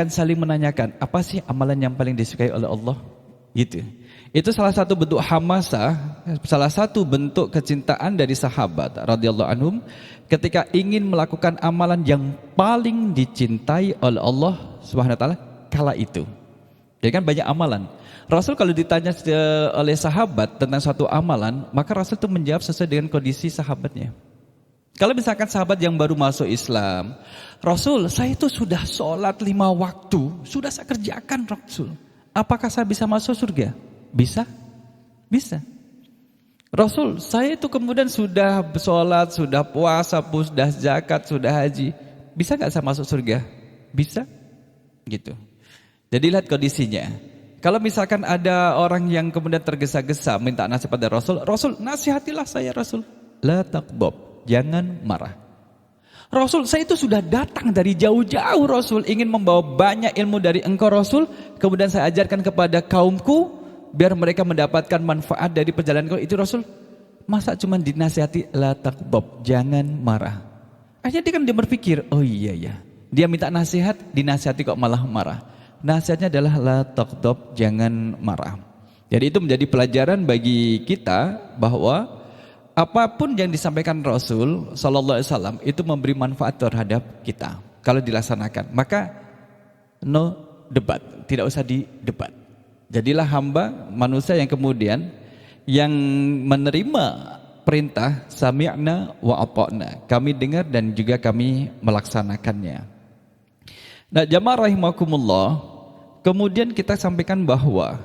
saling menanyakan, apa sih amalan yang paling disukai oleh Allah? Gitu. Itu salah satu bentuk hamasah, salah satu bentuk kecintaan dari sahabat radhiyallahu anhum ketika ingin melakukan amalan yang paling dicintai oleh Allah Subhanahu wa taala kala itu. Jadi kan banyak amalan. Rasul kalau ditanya oleh sahabat tentang suatu amalan, maka Rasul itu menjawab sesuai dengan kondisi sahabatnya. Kalau misalkan sahabat yang baru masuk Islam, Rasul, saya itu sudah sholat 5 waktu, sudah saya kerjakan Rasul. Apakah saya bisa masuk surga? Bisa? Bisa. Rasul, saya itu kemudian sudah sholat, sudah puasa, sudah zakat, sudah haji. Bisa gak saya masuk surga? Bisa. Gitu. Jadi lihat kondisinya. Kalau misalkan ada orang yang kemudian tergesa-gesa minta nasihat pada Rasul, Rasul nasihatilah saya Rasul. La taqdab. Jangan marah. Rasul, saya itu sudah datang dari jauh-jauh Rasul, ingin membawa banyak ilmu dari engkau Rasul, kemudian saya ajarkan kepada kaumku biar mereka mendapatkan manfaat dari perjalanan kau itu Rasul. Masa cuma dinasihati la taqdab, jangan marah. Akhirnya dia berpikir, oh iya ya. Dia minta nasihat, dinasihati kok malah marah. Nasihatnya adalah la taqdab, jangan marah. Jadi itu menjadi pelajaran bagi kita bahwa apapun yang disampaikan Rasul sallallahu alaihi wasallam itu memberi manfaat terhadap kita kalau dilaksanakan. Maka no debat, tidak usah didebat. Jadilah hamba manusia yang kemudian yang menerima perintah sami'na wa ata'na. Kami dengar dan juga kami melaksanakannya. Nah, jamaah rahimakumullah, kemudian kita sampaikan bahwa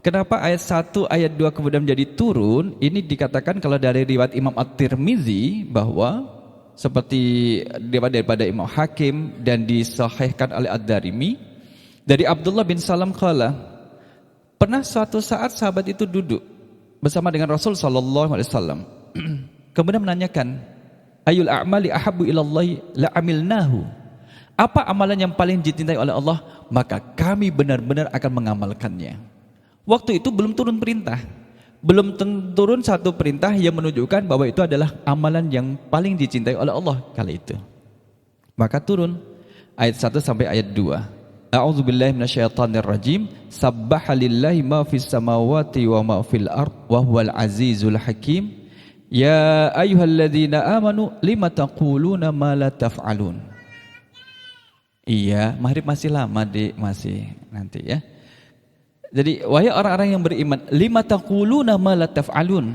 kenapa ayat 1, ayat 2 kemudian menjadi turun? Ini dikatakan kalau dari riwayat Imam At-Tirmizi bahwa seperti daripada Imam Hakim dan disahihkan oleh Ad-Darimi dari Abdullah bin Salam qala, pernah suatu saat sahabat itu duduk bersama dengan Rasul sallallahu alaihi wasallam. Kemudian menanyakan, ayul a'mali ahabbu ilallahi la amilnahu. Apa amalan yang paling dicintai oleh Allah? Maka kami benar-benar akan mengamalkannya. Waktu itu belum turun perintah. Belum turun satu perintah yang menunjukkan bahwa itu adalah amalan yang paling dicintai oleh Allah kala itu. Maka turun ayat 1 sampai ayat 2. A'udzubillahi minasyaitonirrajim. Sabbaha lillahi ma fis samawati wa ma fil ard wa huwal azizul hakim. Ya ayyuhalladzina amanu lima taquluna ma la taf'alun. Iya, maghrib masih lama, Dik, masih nanti ya. Jadi, wahai orang-orang yang beriman, lima taquluna ma la taf'alun.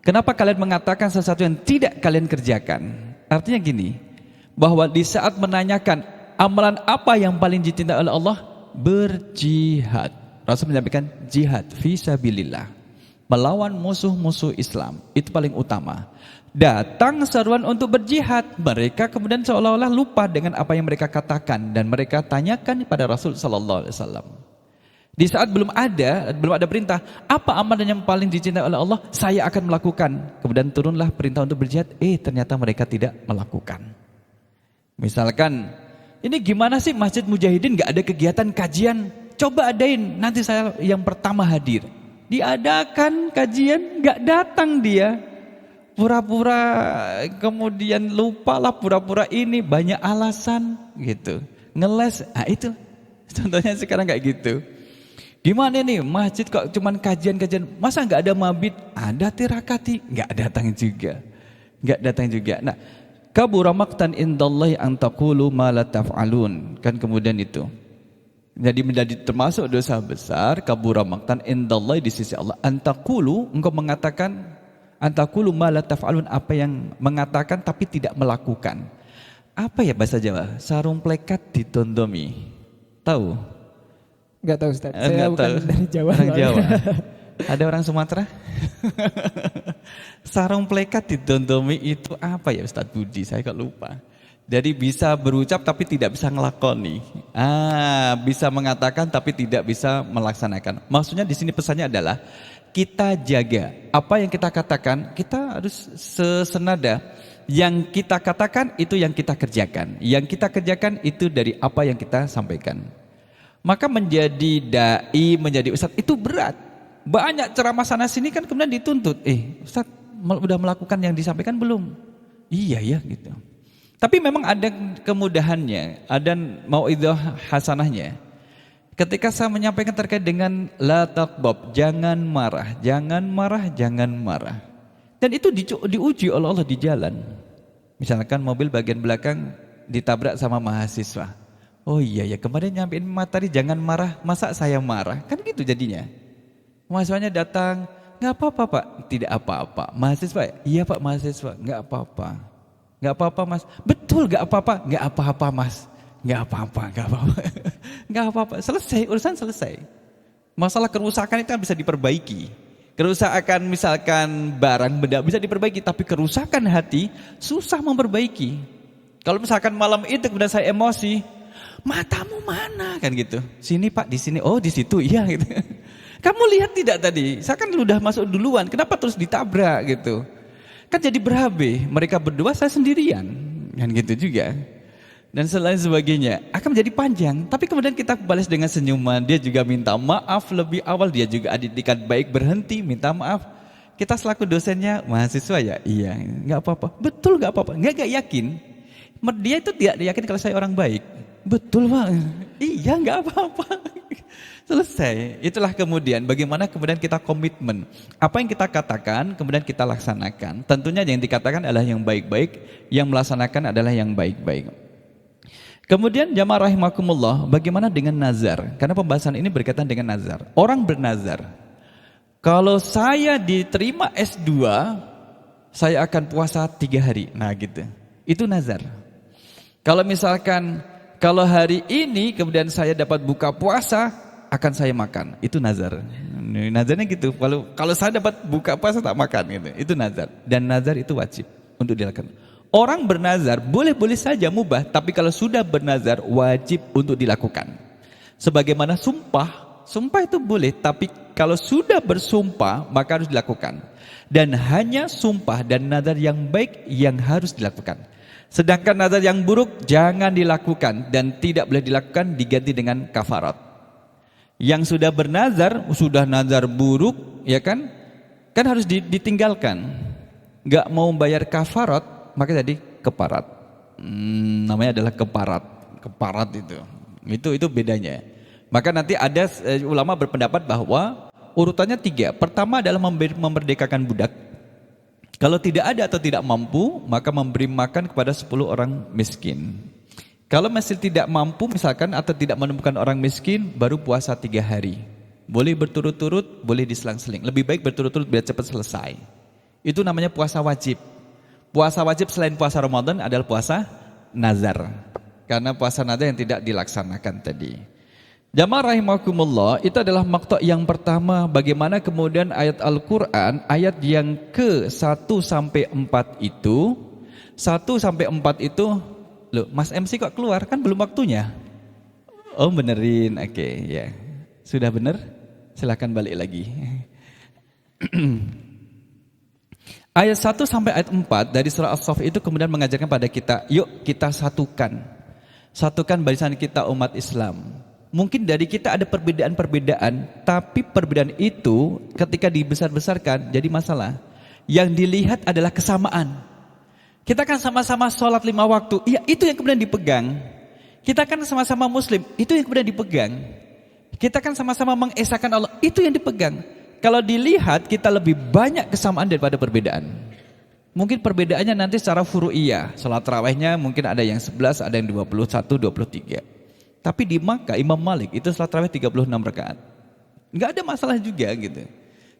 Kenapa kalian mengatakan sesuatu yang tidak kalian kerjakan? Artinya gini, bahwa di saat menanyakan amalan apa yang paling dicintai oleh Allah, berjihad. Rasul menyampaikan jihad fi sabilillah, melawan musuh-musuh Islam, itu paling utama. Datang seruan untuk berjihad, mereka kemudian seolah-olah lupa dengan apa yang mereka katakan dan mereka tanyakan kepada Rasul sallallahu alaihi wasallam. Di saat belum ada perintah, apa amalan yang paling dicintai oleh Allah? Saya akan melakukan. Kemudian turunlah perintah untuk berjihad, ternyata mereka tidak melakukan. Misalkan, ini gimana sih Masjid Mujahidin gak ada kegiatan kajian? Coba adain, nanti saya yang pertama hadir. Diadakan kajian, gak datang dia. Pura-pura kemudian lupalah, pura-pura ini banyak alasan gitu. Ngeles, itu contohnya sekarang kayak gitu. Gimana nih masjid kok cuman kajian-kajian, masa nggak ada mabit? Ada tirakati, nggak datang juga. Nah, kabura maqtan indallahi an taqulu ma la taf'alun, kan kemudian itu. Jadi menjadi termasuk dosa besar, kabura maqtan indallahi di sisi Allah. Antakulu, engkau mengatakan, antakulu ma la taf'alun, apa yang mengatakan tapi tidak melakukan. Apa ya bahasa Jawa? Sarung plekat ditondomi. Tahu? Enggak tahu Ustaz. Saya Enggak bukan tahu. dari Jawa. Orang soalnya. Jawa. Ada orang Sumatera? Sarung plekat ditondomi itu apa ya Ustaz Budi? Saya kok lupa. Jadi bisa berucap tapi tidak bisa ngelakoni. Bisa mengatakan tapi tidak bisa melaksanakan. Maksudnya di sini pesannya adalah kita jaga apa yang kita katakan, kita harus sesenada. Yang kita katakan itu yang kita kerjakan. Yang kita kerjakan itu dari apa yang kita sampaikan. Maka menjadi dai, menjadi ustadz itu berat. Banyak ceramah sana sini kan kemudian dituntut. Ustadz udah melakukan yang disampaikan belum? Iya ya gitu. Tapi memang ada kemudahannya, ada mauidhah hasanahnya. Ketika saya menyampaikan terkait dengan la taqbab, jangan marah, jangan marah, jangan marah. Dan itu diuji oleh Allah di jalan. Misalkan mobil bagian belakang ditabrak sama mahasiswa. Oh iya ya, kemarin nyampein materi jangan marah, masa saya marah? Kan gitu jadinya. Mahasiswanya datang, nggak apa-apa Pak, tidak apa-apa. Mahasiswa, iya Pak mahasiswa, nggak apa-apa. Nggak apa-apa Mas, betul nggak apa-apa, nggak apa-apa Mas, nggak apa-apa, nggak apa-apa, nggak apa-apa. Selesai, urusan selesai. Masalah kerusakan itu kan bisa diperbaiki. Kerusakan misalkan barang benda bisa diperbaiki, tapi kerusakan hati susah memperbaiki. Kalau misalkan malam itu kemudian saya emosi, matamu mana kan gitu. Sini Pak, di sini. Oh di situ, iya gitu. Kamu lihat tidak tadi? Saya kan udah masuk duluan. Kenapa terus ditabrak gitu? Kan jadi berabe. Mereka berdua, saya sendirian. Kan gitu juga. Dan selain sebagainya akan menjadi panjang. Tapi kemudian kita balas dengan senyuman. Dia juga minta maaf lebih awal. Dia juga didikan baik, berhenti minta maaf. Kita selaku dosennya mahasiswa ya, iya nggak apa-apa. Betul nggak apa-apa. Nggak yakin. Dia itu tidak yakin kalau saya orang baik. Betul Pak. Iya nggak apa-apa. Selesai. Itulah kemudian bagaimana kemudian kita komitmen. Apa yang kita katakan kemudian kita laksanakan. Tentunya yang dikatakan adalah yang baik-baik, yang melaksanakan adalah yang baik-baik. Kemudian jamaah rahimakumullah, bagaimana dengan nazar? Karena pembahasan ini berkaitan dengan nazar. Orang bernazar, kalau saya diterima S2, saya akan puasa 3 hari. Nah gitu, itu nazar. Kalau misalkan, kalau hari ini kemudian saya dapat buka puasa, akan saya makan. Itu nazar. Nazarnya gitu, kalau saya dapat buka puasa tak makan gitu. Itu nazar. Dan nazar itu wajib untuk dilakukan. Orang bernazar boleh-boleh saja mubah, tapi kalau sudah bernazar wajib untuk dilakukan. Sebagaimana sumpah, sumpah itu boleh, tapi kalau sudah bersumpah maka harus dilakukan. Dan hanya sumpah dan nazar yang baik yang harus dilakukan. Sedangkan nazar yang buruk jangan dilakukan dan tidak boleh dilakukan, diganti dengan kafarat. Yang sudah bernazar, sudah nazar buruk, ya kan? Kan harus ditinggalkan. Enggak mau bayar kafarat, maka jadi keparat. Namanya adalah keparat. Keparat itu bedanya. Maka nanti ada ulama berpendapat bahwa urutannya 3. Pertama adalah memerdekakan budak. Kalau tidak ada atau tidak mampu, maka memberi makan kepada 10 orang miskin. Kalau masih tidak mampu misalkan atau tidak menemukan orang miskin, baru puasa 3 hari. Boleh berturut-turut, boleh diselang-seling. Lebih baik berturut-turut biar cepat selesai. Itu namanya puasa wajib. Puasa wajib selain puasa Ramadan adalah puasa nazar. Karena puasa nazar yang tidak dilaksanakan tadi. Jamaah rahimakumullah, itu adalah makta yang pertama. Bagaimana kemudian ayat Al-Quran, ayat yang ke-1-4 itu. 1-4 itu, loh Mas MC kok keluar? Kan belum waktunya. Oh benerin, oke ya. Sudah bener? Silahkan balik lagi. Ayat 1 sampai ayat 4 dari surah As-Saff itu kemudian mengajarkan pada kita, yuk kita satukan. Satukan barisan kita umat Islam. Mungkin dari kita ada perbedaan-perbedaan, tapi perbedaan itu ketika dibesar-besarkan jadi masalah. Yang dilihat adalah kesamaan. Kita kan sama-sama sholat 5 waktu, iya itu yang kemudian dipegang. Kita kan sama-sama muslim, itu yang kemudian dipegang. Kita kan sama-sama mengesahkan Allah, itu yang dipegang. Kalau dilihat kita lebih banyak kesamaan daripada perbedaan. Mungkin perbedaannya nanti secara furu'iyah. Salat tarawihnya mungkin ada yang 11, ada yang 21, 23. Tapi di Makkah Imam Malik itu salat tarawih 36 rakaat. Enggak ada masalah juga gitu.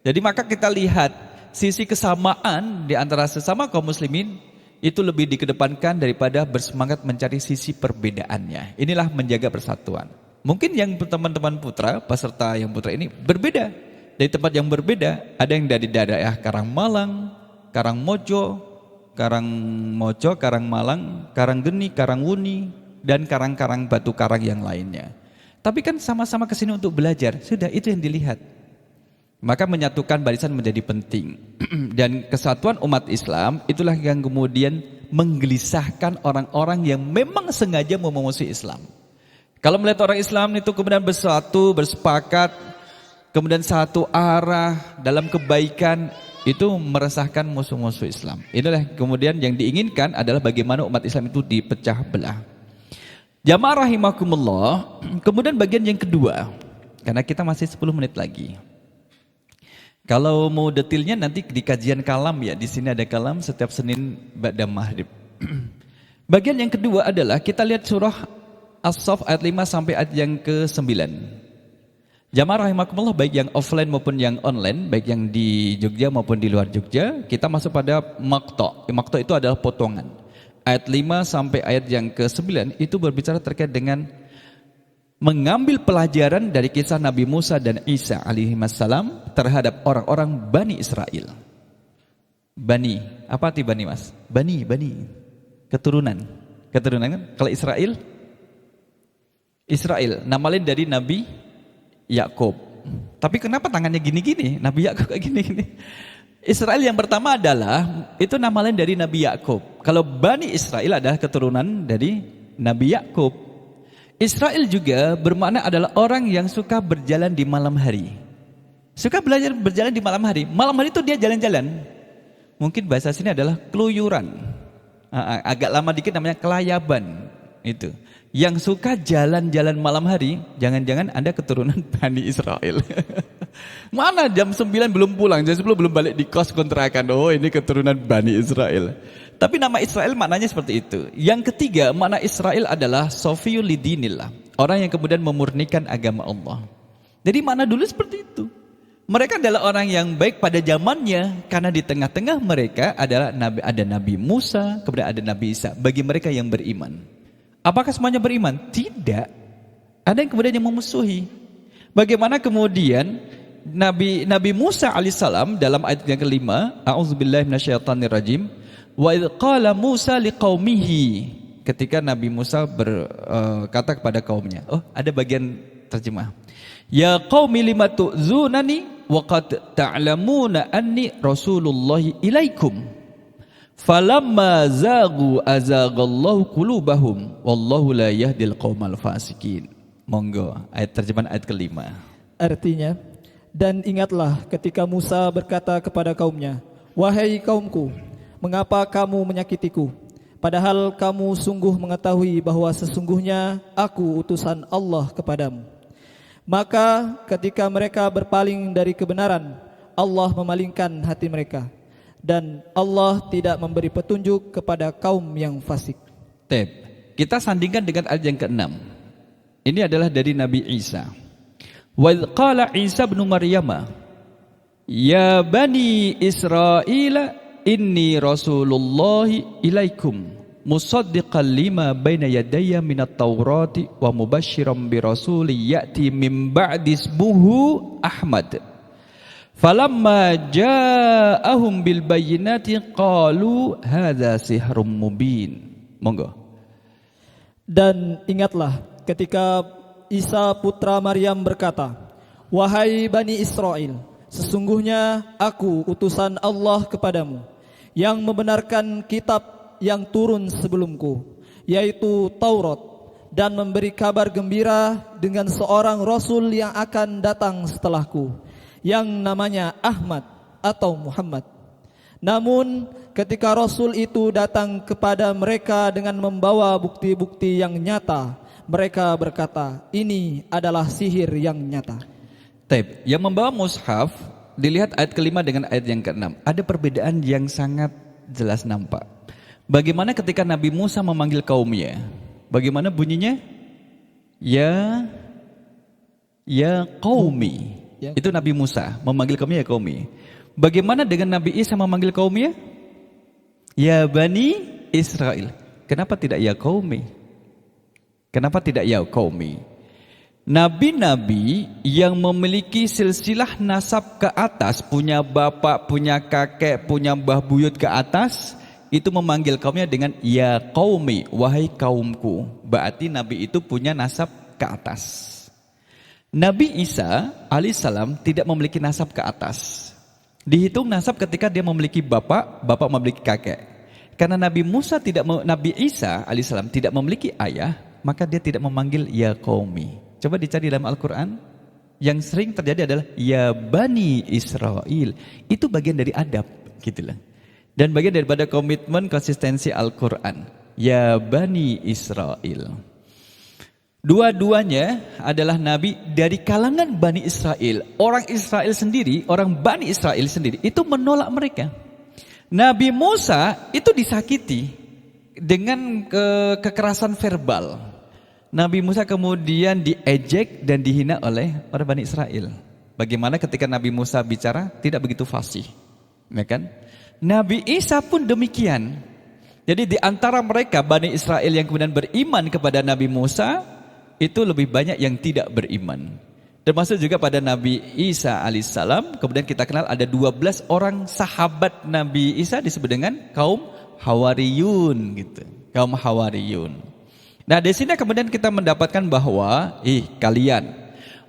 Jadi maka kita lihat sisi kesamaan di antara sesama kaum muslimin itu lebih dikedepankan daripada bersemangat mencari sisi perbedaannya. Inilah menjaga persatuan. Mungkin yang teman-teman putra, peserta yang putra ini berbeda. Dari tempat yang berbeda, ada yang dari daerah Karangmalang, Karangmojo, Karangmalang, Karanggeni, Karangwuni, dan karang-karang batu karang yang lainnya. Tapi kan sama-sama kesini untuk belajar, sudah itu yang dilihat. Maka menyatukan barisan menjadi penting. Dan kesatuan umat Islam itulah yang kemudian menggelisahkan orang-orang yang memang sengaja mau memusuhi Islam. Kalau melihat orang Islam itu kemudian bersatu, bersepakat, kemudian satu arah dalam kebaikan, itu meresahkan musuh-musuh Islam. Inilah kemudian yang diinginkan adalah bagaimana umat Islam itu dipecah belah. Jamaah rahimakumullah, kemudian bagian yang kedua, karena kita masih 10 menit lagi. Kalau mau detailnya nanti di kajian kalam ya, di sini ada kalam setiap Senin ba'da maghrib. Bagian yang kedua adalah kita lihat surah As-Saff ayat 5 sampai ayat yang ke-9. Jamaah rahimakumullah, baik yang offline maupun yang online, baik yang di Jogja maupun di luar Jogja, kita masuk pada maqta'. Maqta' itu adalah potongan. Ayat 5 sampai ayat yang ke-9 itu berbicara terkait dengan mengambil pelajaran dari kisah Nabi Musa dan Isa alaihissalam terhadap orang-orang Bani Israel. Bani, apa arti Bani mas? Bani, keturunan kan? Kalau Israel, nama lain dari Nabi Yakub. Tapi kenapa tangannya gini-gini? Nabi Yakub kayak gini-gini. Israel yang pertama adalah itu nama lain dari Nabi Yakub. Kalau Bani Israel adalah keturunan dari Nabi Yakub. Israel juga bermakna adalah orang yang suka berjalan di malam hari. Suka belajar berjalan di malam hari. Malam hari itu dia jalan-jalan. Mungkin bahasa sini adalah keluyuran. Agak lama dikit namanya kelayaban. Itu. Yang suka jalan-jalan malam hari, jangan-jangan Anda keturunan Bani Israel. Mana jam 9 belum pulang, jam 10 belum balik di kos kontrakan. Oh, ini keturunan Bani Israel. Tapi nama Israel maknanya seperti itu. Yang ketiga, makna Israel adalah Sofiyul lidinillah, orang yang kemudian memurnikan agama Allah. Jadi makna dulu seperti itu. Mereka adalah orang yang baik pada zamannya, karena di tengah-tengah mereka adalah ada Nabi Musa, kemudian ada Nabi Isa. Bagi mereka yang beriman. Apakah semuanya beriman? Tidak. Ada yang kemudian yang memusuhi. Bagaimana kemudian Nabi Musa alaihissalam dalam ayat yang kelima, a'udzubillahi minasyaitonirrajim, wa idz qala Musa liqaumihi, ketika Nabi Musa berkata kepada kaumnya. Oh, ada bagian terjemah. Ya qaumi lima tu'zunani wa qad ta'lamuna anni rasulullahi ilaikum. Falamma zagu azagallahu qulubahum wallahu la yahdil qaumal fasikin. Monggo, ayat terjemahan ayat kelima. Artinya, dan ingatlah ketika Musa berkata kepada kaumnya, wahai kaumku, mengapa kamu menyakitiku? Padahal kamu sungguh mengetahui bahwa sesungguhnya aku utusan Allah kepadamu. Maka ketika mereka berpaling dari kebenaran, Allah memalingkan hati mereka. Dan Allah tidak memberi petunjuk kepada kaum yang fasik. Kita sandingkan dengan ayat yang ke-6. Ini adalah dari Nabi Isa. Wa idz qala Isa bin Maryam, ya bani Israil inni rasulullahi ilaikum musaddiqan lima baina yadayya minat taurati wa mubasysyiran bi rasulin ya'ti min ba'di ismuhu Ahmad. Falamma ja'ahum bil bayyinati qalu hadza sihrun mubin. Monggo. Dan ingatlah ketika Isa putra Maryam berkata, wahai Bani Israel, sesungguhnya aku utusan Allah kepadamu yang membenarkan kitab yang turun sebelumku, yaitu Taurat, dan memberi kabar gembira dengan seorang rasul yang akan datang setelahku, yang namanya Ahmad atau Muhammad. Namun ketika Rasul itu datang kepada mereka dengan membawa bukti-bukti yang nyata, mereka berkata, ini adalah sihir yang nyata. Yang membawa mushaf, dilihat ayat kelima dengan ayat yang ke-6. Ada perbedaan yang sangat jelas nampak. Bagaimana ketika Nabi Musa memanggil kaumnya? Bagaimana bunyinya? Ya qaumi. Itu Nabi Musa memanggil kaumnya ya qaumi. Bagaimana dengan Nabi Isa memanggil kaumnya? Ya Bani Israel. Kenapa tidak ya qaumi? Kenapa tidak ya qaumi? Nabi-nabi yang memiliki silsilah nasab ke atas, punya bapak, punya kakek, punya mbah buyut ke atas, itu memanggil kaumnya dengan ya qaumi, wahai kaumku. Berarti Nabi itu punya nasab ke atas. Nabi Isa alaihissalam tidak memiliki nasab ke atas. Dihitung nasab ketika dia memiliki bapak, bapak memiliki kakek. Karena Nabi Isa alaihissalam tidak memiliki ayah, maka dia tidak memanggil ya qaumi. Coba dicari dalam Al-Quran. Yang sering terjadi adalah ya Bani Israel. Itu bagian dari adab, gitulah. Dan bagian daripada komitmen konsistensi Al-Quran. Ya Bani Israel. Dua-duanya adalah nabi dari kalangan Bani Israel. Orang Israel sendiri, orang Bani Israel sendiri itu menolak mereka. Nabi Musa itu disakiti dengan kekerasan verbal. Nabi Musa kemudian diejek dan dihina oleh orang Bani Israel. Bagaimana ketika Nabi Musa bicara tidak begitu fasih, ya kan? Nabi Isa pun demikian. Jadi di antara mereka Bani Israel yang kemudian beriman kepada Nabi Musa, itu lebih banyak yang tidak beriman. Termasuk juga pada Nabi Isa alaihissalam. Kemudian kita kenal ada 12 orang sahabat Nabi Isa disebut dengan kaum Hawariyun gitu. Kaum Hawariyun. Nah, di sini kemudian kita mendapatkan bahwa kalian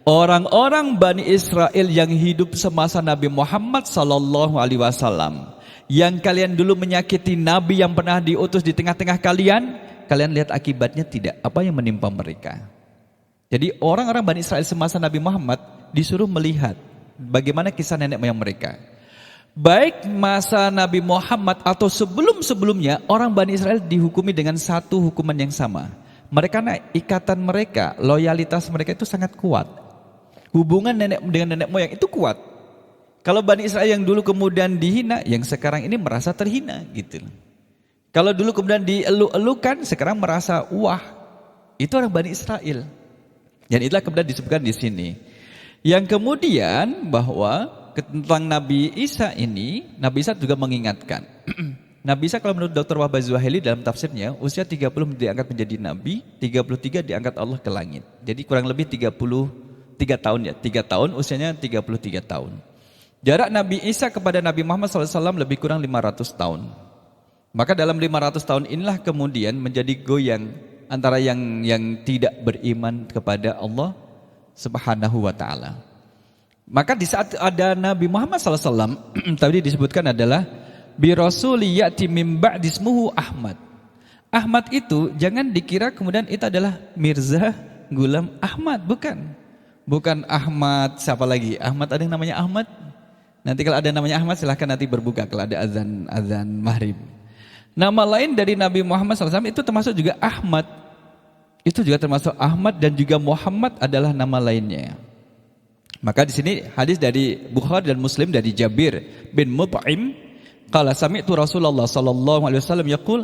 orang-orang Bani Israel yang hidup semasa Nabi Muhammad sallallahu alaihi wasallam, yang kalian dulu menyakiti nabi yang pernah diutus di tengah-tengah kalian lihat akibatnya tidak? Apa yang menimpa mereka? Jadi orang-orang Bani Israel semasa Nabi Muhammad disuruh melihat bagaimana kisah nenek moyang mereka. Baik masa Nabi Muhammad atau sebelum-sebelumnya, orang Bani Israel dihukumi dengan satu hukuman yang sama. Mereka ikatan mereka, loyalitas mereka itu sangat kuat. Hubungan nenek dengan nenek moyang itu kuat. Kalau Bani Israel yang dulu kemudian dihina, yang sekarang ini merasa terhina gitu. Kalau dulu kemudian dielu-elukan, sekarang merasa wah. Itu orang Bani Israel. Dan itulah kemudian disebutkan di sini. Yang kemudian bahwa tentang Nabi Isa ini, Nabi Isa juga mengingatkan. Nabi Isa kalau menurut Dr. Wahbah Zuhaili dalam tafsirnya, usia 30 diangkat menjadi Nabi, 33 diangkat Allah ke langit. Jadi kurang lebih 33 tahun ya, 3 tahun usianya 33 tahun. Jarak Nabi Isa kepada Nabi Muhammad SAW lebih kurang 500 tahun. Maka dalam 500 tahun inilah kemudian menjadi goyang antara yang tidak beriman kepada Allah Subhanahu wa taala. Maka di saat ada Nabi Muhammad SAW tadi disebutkan adalah bi rasuli ya'ti mim ba'di ismuhu Ahmad. Ahmad itu jangan dikira kemudian itu adalah Mirza Ghulam Ahmad, bukan. Bukan Ahmad siapa lagi? Ahmad ada yang namanya Ahmad? Nanti kalau ada namanya Ahmad silahkan nanti berbuka kalau ada azan maghrib. Nama lain dari Nabi Muhammad SAW itu termasuk juga Ahmad. Itu juga termasuk Ahmad dan juga Muhammad adalah nama lainnya. Maka di sini hadis dari Bukhari dan Muslim dari Jabir bin Mut'im, qala sami'tu Rasulullah sallallahu alaihi wasallam yaqul,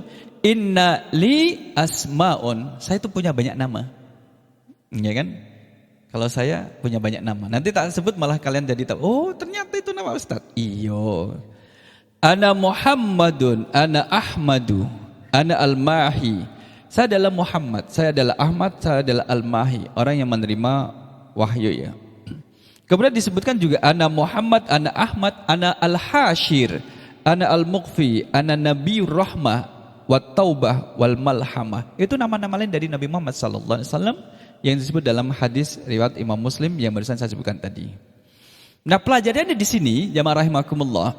"Inna li asmaun." Saya itu punya banyak nama. Ya kan? Kalau saya punya banyak nama. Nanti tak sebut malah kalian jadi tahu, oh ternyata itu nama Ustaz. Iyo. Ana Muhammadun, ana Ahmadu, ana Al-Mahi. Saya adalah Muhammad, saya adalah Ahmad, saya adalah Al-Mahi. Orang yang menerima wahyu ya. Kemudian disebutkan juga ana Muhammad, ana Ahmad, ana Al-Hashir, ana Al-Muqfi, ana Nabiyur Rahmah, wat Taubah wal Malhamah. Itu nama-nama lain dari Nabi Muhammad sallallahu alaihi wasallam yang disebut dalam hadis riwayat Imam Muslim yang barusan saya sebutkan tadi. Nah, pelajarannya di sini jamaah rahimakumullah,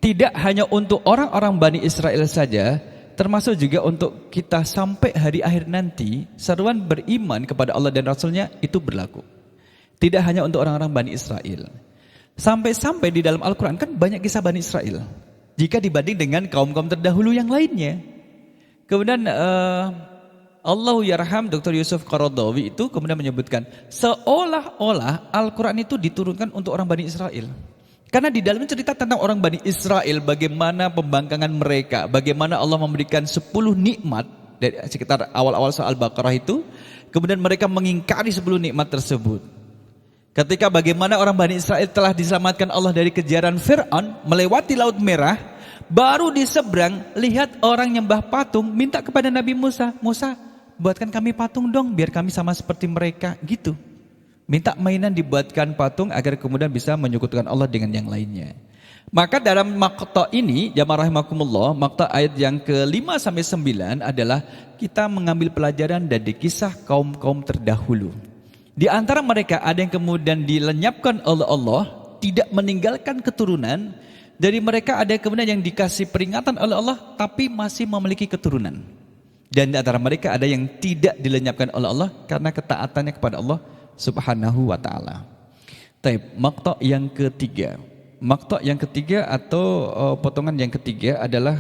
tidak hanya untuk orang-orang Bani Israel saja, termasuk juga untuk kita sampai hari akhir nanti, seruan beriman kepada Allah dan Rasulnya itu berlaku. Tidak hanya untuk orang-orang Bani Israel. Sampai-sampai di dalam Al-Quran kan banyak kisah Bani Israel. Jika dibanding dengan kaum-kaum terdahulu yang lainnya. Kemudian Allahu yarham Dr. Yusuf Qaradawi itu kemudian menyebutkan, seolah-olah Al-Quran itu diturunkan untuk orang Bani Israel. Karena di dalamnya cerita tentang orang Bani Israel, bagaimana pembangkangan mereka, bagaimana Allah memberikan 10 nikmat Dari sekitar awal-awal soal Baqarah itu, kemudian mereka mengingkari 10 nikmat tersebut. Ketika bagaimana orang Bani Israel telah diselamatkan Allah dari kejaran Fir'aun, melewati Laut Merah, baru di seberang lihat orang nyembah patung, minta kepada Nabi Musa, Musa buatkan kami patung dong biar kami sama seperti mereka, gitu. Minta mainan dibuatkan patung agar kemudian bisa menyekutukan Allah dengan yang lainnya. Maka dalam maqta ini, jamaah rahimakumullah, maqta ayat yang ke-5 sampai 9 adalah kita mengambil pelajaran dari kisah kaum-kaum terdahulu. Di antara mereka ada yang kemudian dilenyapkan oleh Allah, tidak meninggalkan keturunan. Dari mereka ada yang kemudian yang dikasih peringatan oleh Allah, tapi masih memiliki keturunan. Dan di antara mereka ada yang tidak dilenyapkan oleh Allah karena ketaatannya kepada Allah Subhanahu wa ta'ala. Taib, maqta yang ketiga. Maqta yang ketiga atau potongan yang ketiga adalah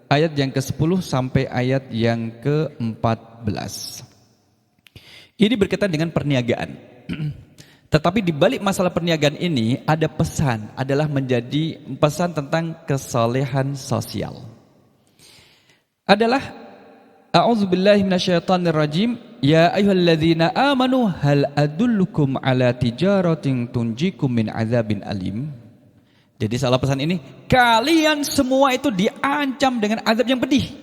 ayat yang ke-10 sampai ayat yang ke-14. Ini berkaitan dengan perniagaan. Tetapi di balik masalah perniagaan ini ada pesan, adalah menjadi pesan tentang kesalehan sosial. Adalah a'udzubillahi minasyaitonirrajim, ya ayyuhalladzina amanu hal adullukum ala tijaratin tunjikum min adzabin alim. Jadi salah pesan ini, kalian semua itu diancam dengan azab yang pedih.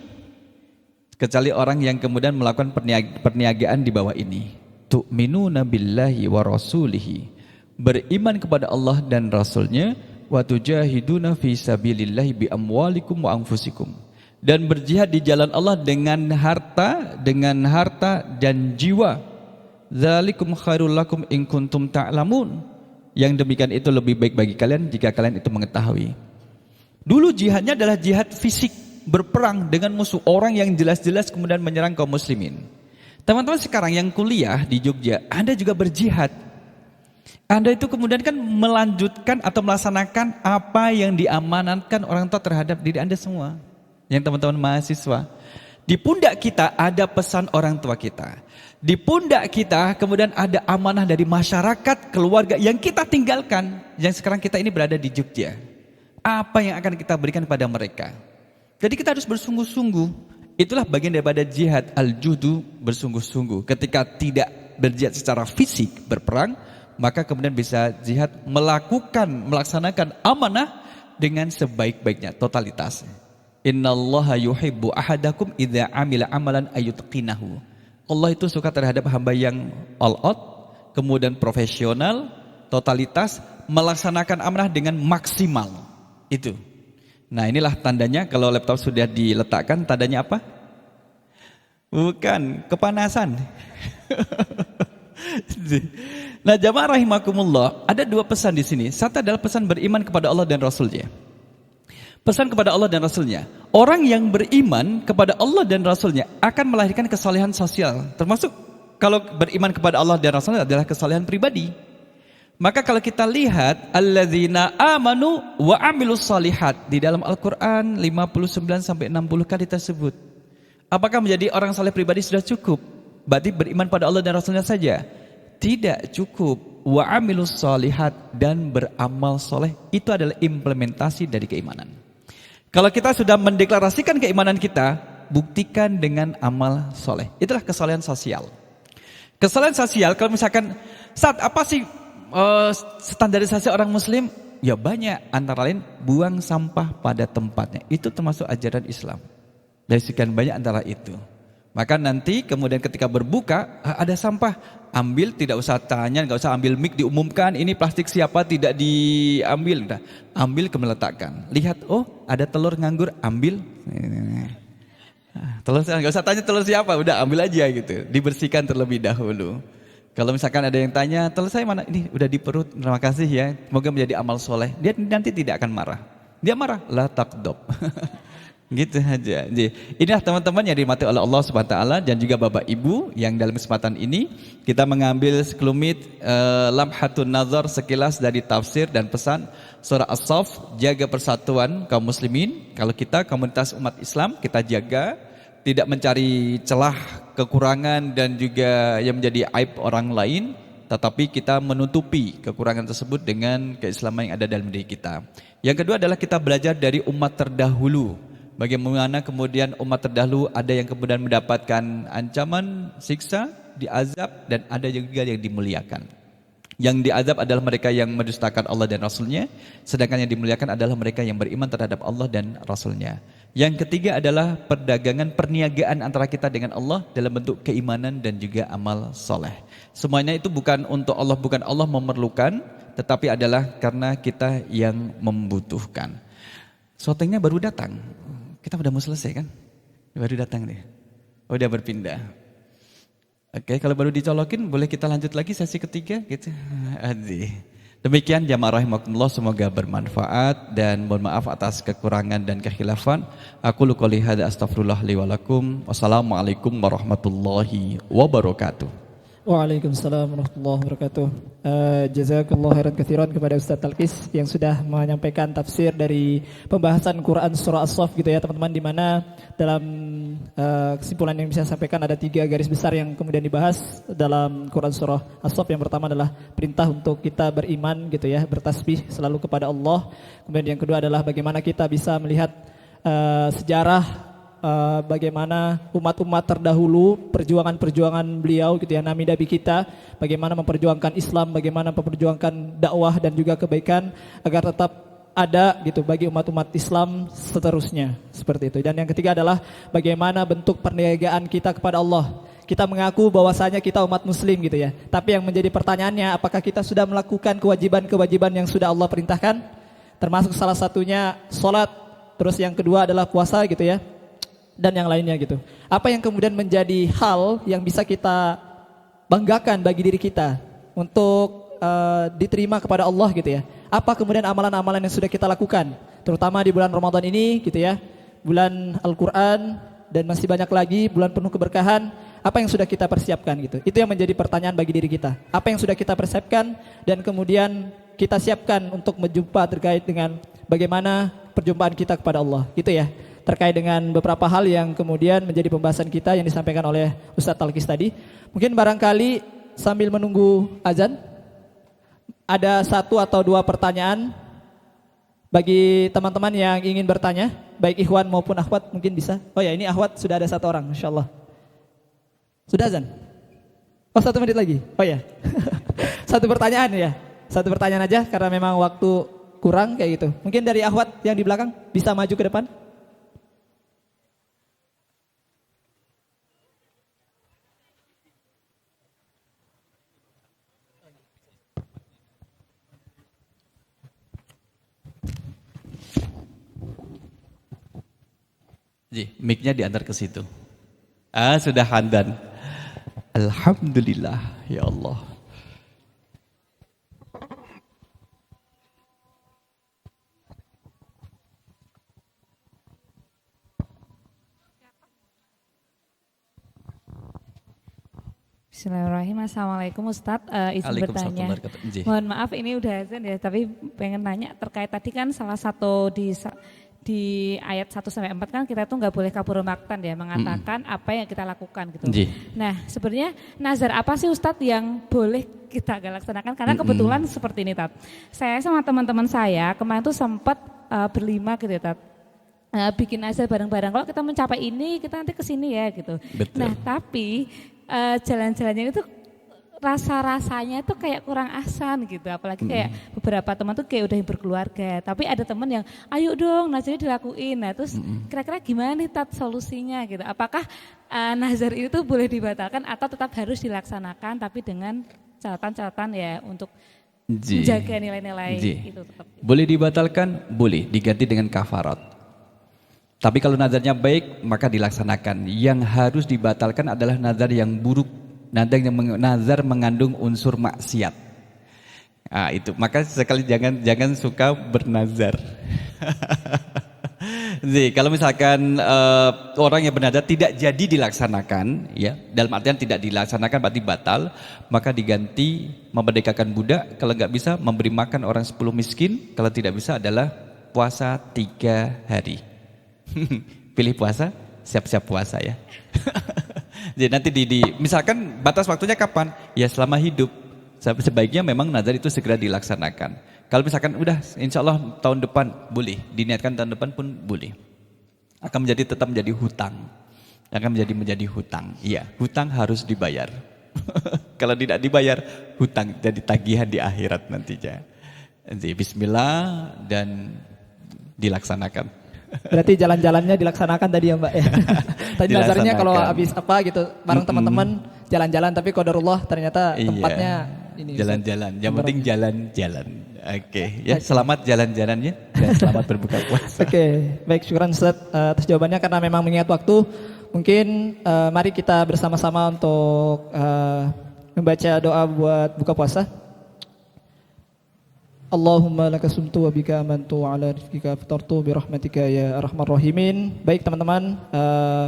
Kecuali orang yang kemudian melakukan perniagaan di bawah ini. Tu'minuna billahi wa rasulihi, beriman kepada Allah dan Rasulnya, wa tujahiduna fi sabilillahi bi amwalikum wa anfusikum, dan berjihad di jalan Allah dengan harta dan jiwa. Dzalikum khairul lakum in kuntum ta'lamun. Yang demikian itu lebih baik bagi kalian jika kalian itu mengetahui. Dulu jihadnya adalah jihad fisik, berperang dengan musuh, orang yang jelas-jelas kemudian menyerang kaum muslimin. Teman-teman sekarang yang kuliah di Jogja, Anda juga berjihad. Anda itu kemudian kan melanjutkan atau melaksanakan apa yang diamanatkan orang tua terhadap diri Anda semua. Yang teman-teman mahasiswa, di pundak kita ada pesan orang tua kita. Di pundak kita kemudian ada amanah dari masyarakat, keluarga yang kita tinggalkan. Yang sekarang kita ini berada di Jogja. Apa yang akan kita berikan kepada mereka? Jadi kita harus bersungguh-sungguh. Itulah bagian daripada jihad al-judu, bersungguh-sungguh. Ketika tidak berjihad secara fisik, berperang, maka kemudian bisa jihad melaksanakan amanah dengan sebaik-baiknya, totalitas. Innallaha yuhibbu ahadakum idza amila amalan ayutqinahu. Allah itu suka terhadap hamba yang all out, kemudian profesional, totalitas, melaksanakan amanah dengan maksimal. Itu. Nah, inilah tandanya kalau laptop sudah diletakkan, tandanya apa? Bukan, kepanasan. Nah, jamaah rahimakumullah, ada dua pesan di sini. Satu adalah pesan beriman kepada Allah dan Rasulnya. Pesan kepada Allah dan Rasulnya. Orang yang beriman kepada Allah dan Rasulnya akan melahirkan kesalehan sosial. Termasuk kalau beriman kepada Allah dan Rasulnya adalah kesalehan pribadi. Maka kalau kita lihat alladzina amanu wa amilus shalihat di dalam Al-Qur'an 59 sampai 60 kali tersebut. Apakah menjadi orang saleh pribadi sudah cukup? Berarti beriman pada Allah dan Rasulnya saja? Tidak cukup. Wa amilus shalihat, dan beramal soleh itu adalah implementasi dari keimanan. Kalau kita sudah mendeklarasikan keimanan kita, buktikan dengan amal soleh. Itulah kesalehan sosial. Kesalehan sosial kalau misalkan saat apa sih standarisasi orang muslim? Ya banyak, antara lain buang sampah pada tempatnya. Itu termasuk ajaran Islam. Dari sekian banyak antara itu. Maka nanti kemudian ketika berbuka ada sampah, ambil, tidak usah tanya, nggak usah ambil mic diumumkan ini plastik siapa, tidak diambil, udah ambil kemudian letakkan. Lihat, oh ada telur nganggur, ambil. Telur, nggak usah tanya telur siapa, udah ambil aja gitu. Dibersihkan terlebih dahulu. Kalau misalkan ada yang tanya, telur saya mana? Ini udah di perut, terima kasih ya. Semoga menjadi amal soleh. Dia nanti tidak akan marah. Dia marah, la taqdob. Gitu aja. Inilah teman-teman yang dirahmati oleh Allah Subhanahu wa taala dan juga Bapak Ibu yang dalam kesempatan ini kita mengambil sekelumit lamhatun nazar, sekilas dari tafsir dan pesan surah As-Saff, jaga persatuan kaum muslimin. Kalau kita komunitas umat Islam, kita jaga, tidak mencari celah, kekurangan dan juga yang menjadi aib orang lain, tetapi kita menutupi kekurangan tersebut dengan keislaman yang ada dalam diri kita. Yang kedua adalah kita belajar dari umat terdahulu. Bagaimana kemudian umat terdahulu ada yang kemudian mendapatkan ancaman, siksa, diazab, dan ada juga yang dimuliakan. Yang diazab adalah mereka yang mendustakan Allah dan Rasulnya, sedangkan yang dimuliakan adalah mereka yang beriman terhadap Allah dan Rasulnya. Yang ketiga adalah perdagangan perniagaan antara kita dengan Allah dalam bentuk keimanan dan juga amal soleh. Semuanya itu bukan untuk Allah, bukan Allah memerlukan, tetapi adalah karena kita yang membutuhkan. Syutingnya baru datang. Kita udah mau selesai kan? Baru datang nih. Udah berpindah. Oke, kalau baru dicolokin boleh kita lanjut lagi sesi ketiga gitu. Demikian jamaah rahimakumullah, semoga bermanfaat dan mohon maaf atas kekurangan dan kekhilafan. Aku qouli hadza astaghfirullah li wa lakum. Wassalamualaikum warahmatullahi wabarakatuh. Waalaikumsalam warahmatullahi wabarakatuh. Jazakallahu khairan katsiran kepada Ustaz Talkis yang sudah menyampaikan tafsir dari pembahasan Quran surah As-Saff gitu ya teman-teman, di mana dalam kesimpulan yang bisa sampaikan ada 3 garis besar yang kemudian dibahas dalam Quran surah As-Saff. Yang pertama adalah perintah untuk kita beriman gitu ya, bertasbih selalu kepada Allah. Kemudian yang kedua adalah bagaimana kita bisa melihat sejarah bagaimana umat-umat terdahulu, perjuangan-perjuangan beliau gitu ya, nabi-nabi kita, bagaimana memperjuangkan Islam, bagaimana memperjuangkan dakwah dan juga kebaikan agar tetap ada gitu bagi umat-umat Islam seterusnya, seperti itu. Dan yang ketiga adalah bagaimana bentuk perniagaan kita kepada Allah. Kita mengaku bahwasanya kita umat muslim gitu ya, tapi yang menjadi pertanyaannya, apakah kita sudah melakukan kewajiban-kewajiban yang sudah Allah perintahkan, termasuk salah satunya sholat, terus yang kedua adalah puasa gitu ya, dan yang lainnya gitu. Apa yang kemudian menjadi hal yang bisa kita banggakan bagi diri kita untuk diterima kepada Allah gitu ya. Apa kemudian amalan-amalan yang sudah kita lakukan, terutama di bulan Ramadan ini gitu ya, bulan Al-Quran, dan masih banyak lagi bulan penuh keberkahan. Apa yang sudah kita persiapkan gitu. Itu yang menjadi pertanyaan bagi diri kita. Apa yang sudah kita persiapkan dan kemudian kita siapkan untuk berjumpa terkait dengan bagaimana perjumpaan kita kepada Allah gitu ya. Terkait dengan beberapa hal yang kemudian menjadi pembahasan kita yang disampaikan oleh Ustadz Talkis tadi. Mungkin barangkali sambil menunggu azan, ada 1 atau 2 pertanyaan bagi teman-teman yang ingin bertanya, baik ikhwan maupun akhwat mungkin bisa. Oh ya, ini akhwat sudah ada 1 orang, Masya Allah. Sudah azan? Oh 1 menit lagi, oh ya. 1 pertanyaan ya, 1 pertanyaan aja karena memang waktu kurang kayak gitu. Mungkin dari akhwat yang di belakang bisa maju ke depan. Mic-nya diantar ke situ. Sudah handan. Alhamdulillah, ya Allah. Bismillahirrahmanirrahim. Assalamualaikum Ustadz, izin bertanya. Mohon maaf ini udah azan ya, tapi pengen tanya terkait tadi kan salah satu di ayat 1-4 kan kita tuh nggak boleh kabur maktan ya, mengatakan apa yang kita lakukan gitu. Nah sebenarnya nazar apa sih Ustadz yang boleh kita gak laksanakan? Karena kebetulan seperti ini Tat, saya sama teman-teman saya kemarin tuh sempat berlima gitu ya Tat, bikin nazar bareng-bareng, kalau kita mencapai ini kita nanti kesini ya gitu. Betul. Nah tapi jalan-jalannya itu rasa-rasanya tuh kayak kurang asan gitu, apalagi kayak beberapa teman tuh kayak udah yang berkeluarga, tapi ada teman yang ayo dong nazarnya dilakuin. Nah terus kira-kira gimana nih Tat solusinya gitu, apakah nazar itu boleh dibatalkan atau tetap harus dilaksanakan tapi dengan catatan-catatan ya untuk menjaga nilai-nilai itu tetap. Boleh dibatalkan, boleh diganti dengan kafarat. Tapi kalau nazarnya baik maka dilaksanakan. Yang harus dibatalkan adalah nazar yang buruk, nazar mengandung unsur maksiat. Itu maka sekali jangan suka bernazar. Jadi kalau misalkan orang yang bernazar tidak jadi dilaksanakan, ya dalam artian tidak dilaksanakan berarti batal, maka diganti memerdekakan budak, kalau nggak bisa memberi makan orang 10 miskin, kalau tidak bisa adalah puasa 3 hari. Pilih puasa, siap-siap puasa ya. Jadi nanti misalkan batas waktunya kapan? Ya selama hidup. Sebaiknya memang nazar itu segera dilaksanakan. Kalau misalkan udah insya Allah tahun depan boleh, diniatkan tahun depan pun boleh. akan tetap menjadi hutang. Akan menjadi hutang. Iya, hutang harus dibayar. Kalau tidak dibayar, hutang jadi tagihan di akhirat nantinya. Jadi bismillah dan dilaksanakan. Berarti jalan-jalannya dilaksanakan tadi ya Mbak ya. Tadi dasarnya kalau habis apa gitu bareng teman-teman jalan-jalan, tapi qadarullah ternyata tempatnya ini. Jalan-jalan, yang penting jalan-jalan. Oke, ya selamat jalan-jalannya dan selamat berbuka puasa. Oke, baik, syukuran Ustaz atas jawabannya. Karena memang mengingat waktu, mungkin mari kita bersama-sama untuk membaca doa buat buka puasa. Allahumma laka sumtu wa bika amantu wa ala rizqika aftartu bi rahmatika ya arhamar rahimin. Baik teman-teman,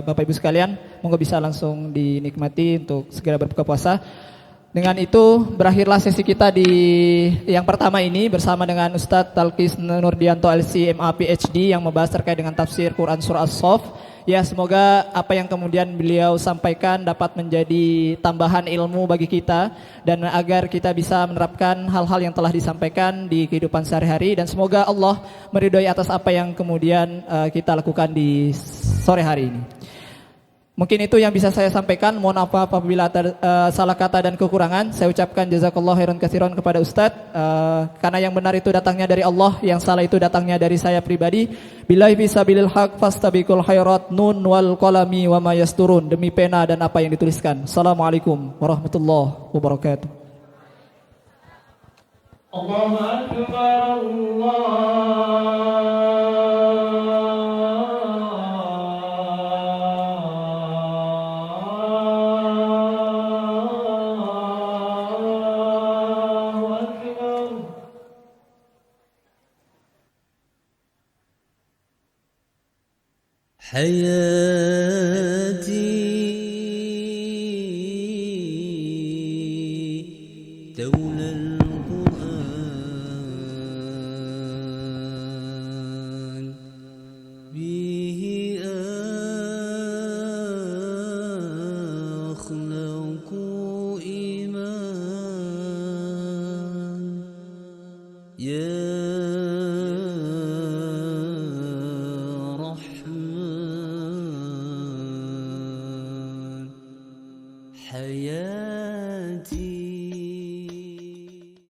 Bapak Ibu sekalian, monggo bisa langsung dinikmati untuk segera berbuka puasa. Dengan itu berakhirlah sesi kita di yang pertama ini bersama dengan Ustadz Talqis Nurdianto LC MA PhD yang membahas terkait dengan tafsir Quran Surah As-Saff. Ya, semoga apa yang kemudian beliau sampaikan dapat menjadi tambahan ilmu bagi kita dan agar kita bisa menerapkan hal-hal yang telah disampaikan di kehidupan sehari-hari, dan semoga Allah meridhoi atas apa yang kemudian kita lakukan di sore hari ini. Mungkin itu yang bisa saya sampaikan. Mohon maaf apabila salah kata dan kekurangan. Saya ucapkan jazakallahu khairan katsiran kepada Ustadz. Karena yang benar itu datangnya dari Allah, yang salah itu datangnya dari saya pribadi. Billahi fisabilil haq fastabiqul khairat nun wal qalami wa ma yasturun. Demi pena dan apa yang dituliskan. Assalamualaikum warahmatullahi wabarakatuh. Allahu akbar, حياتي دون القرآن به أخلق إيمان يا رحمن حياتي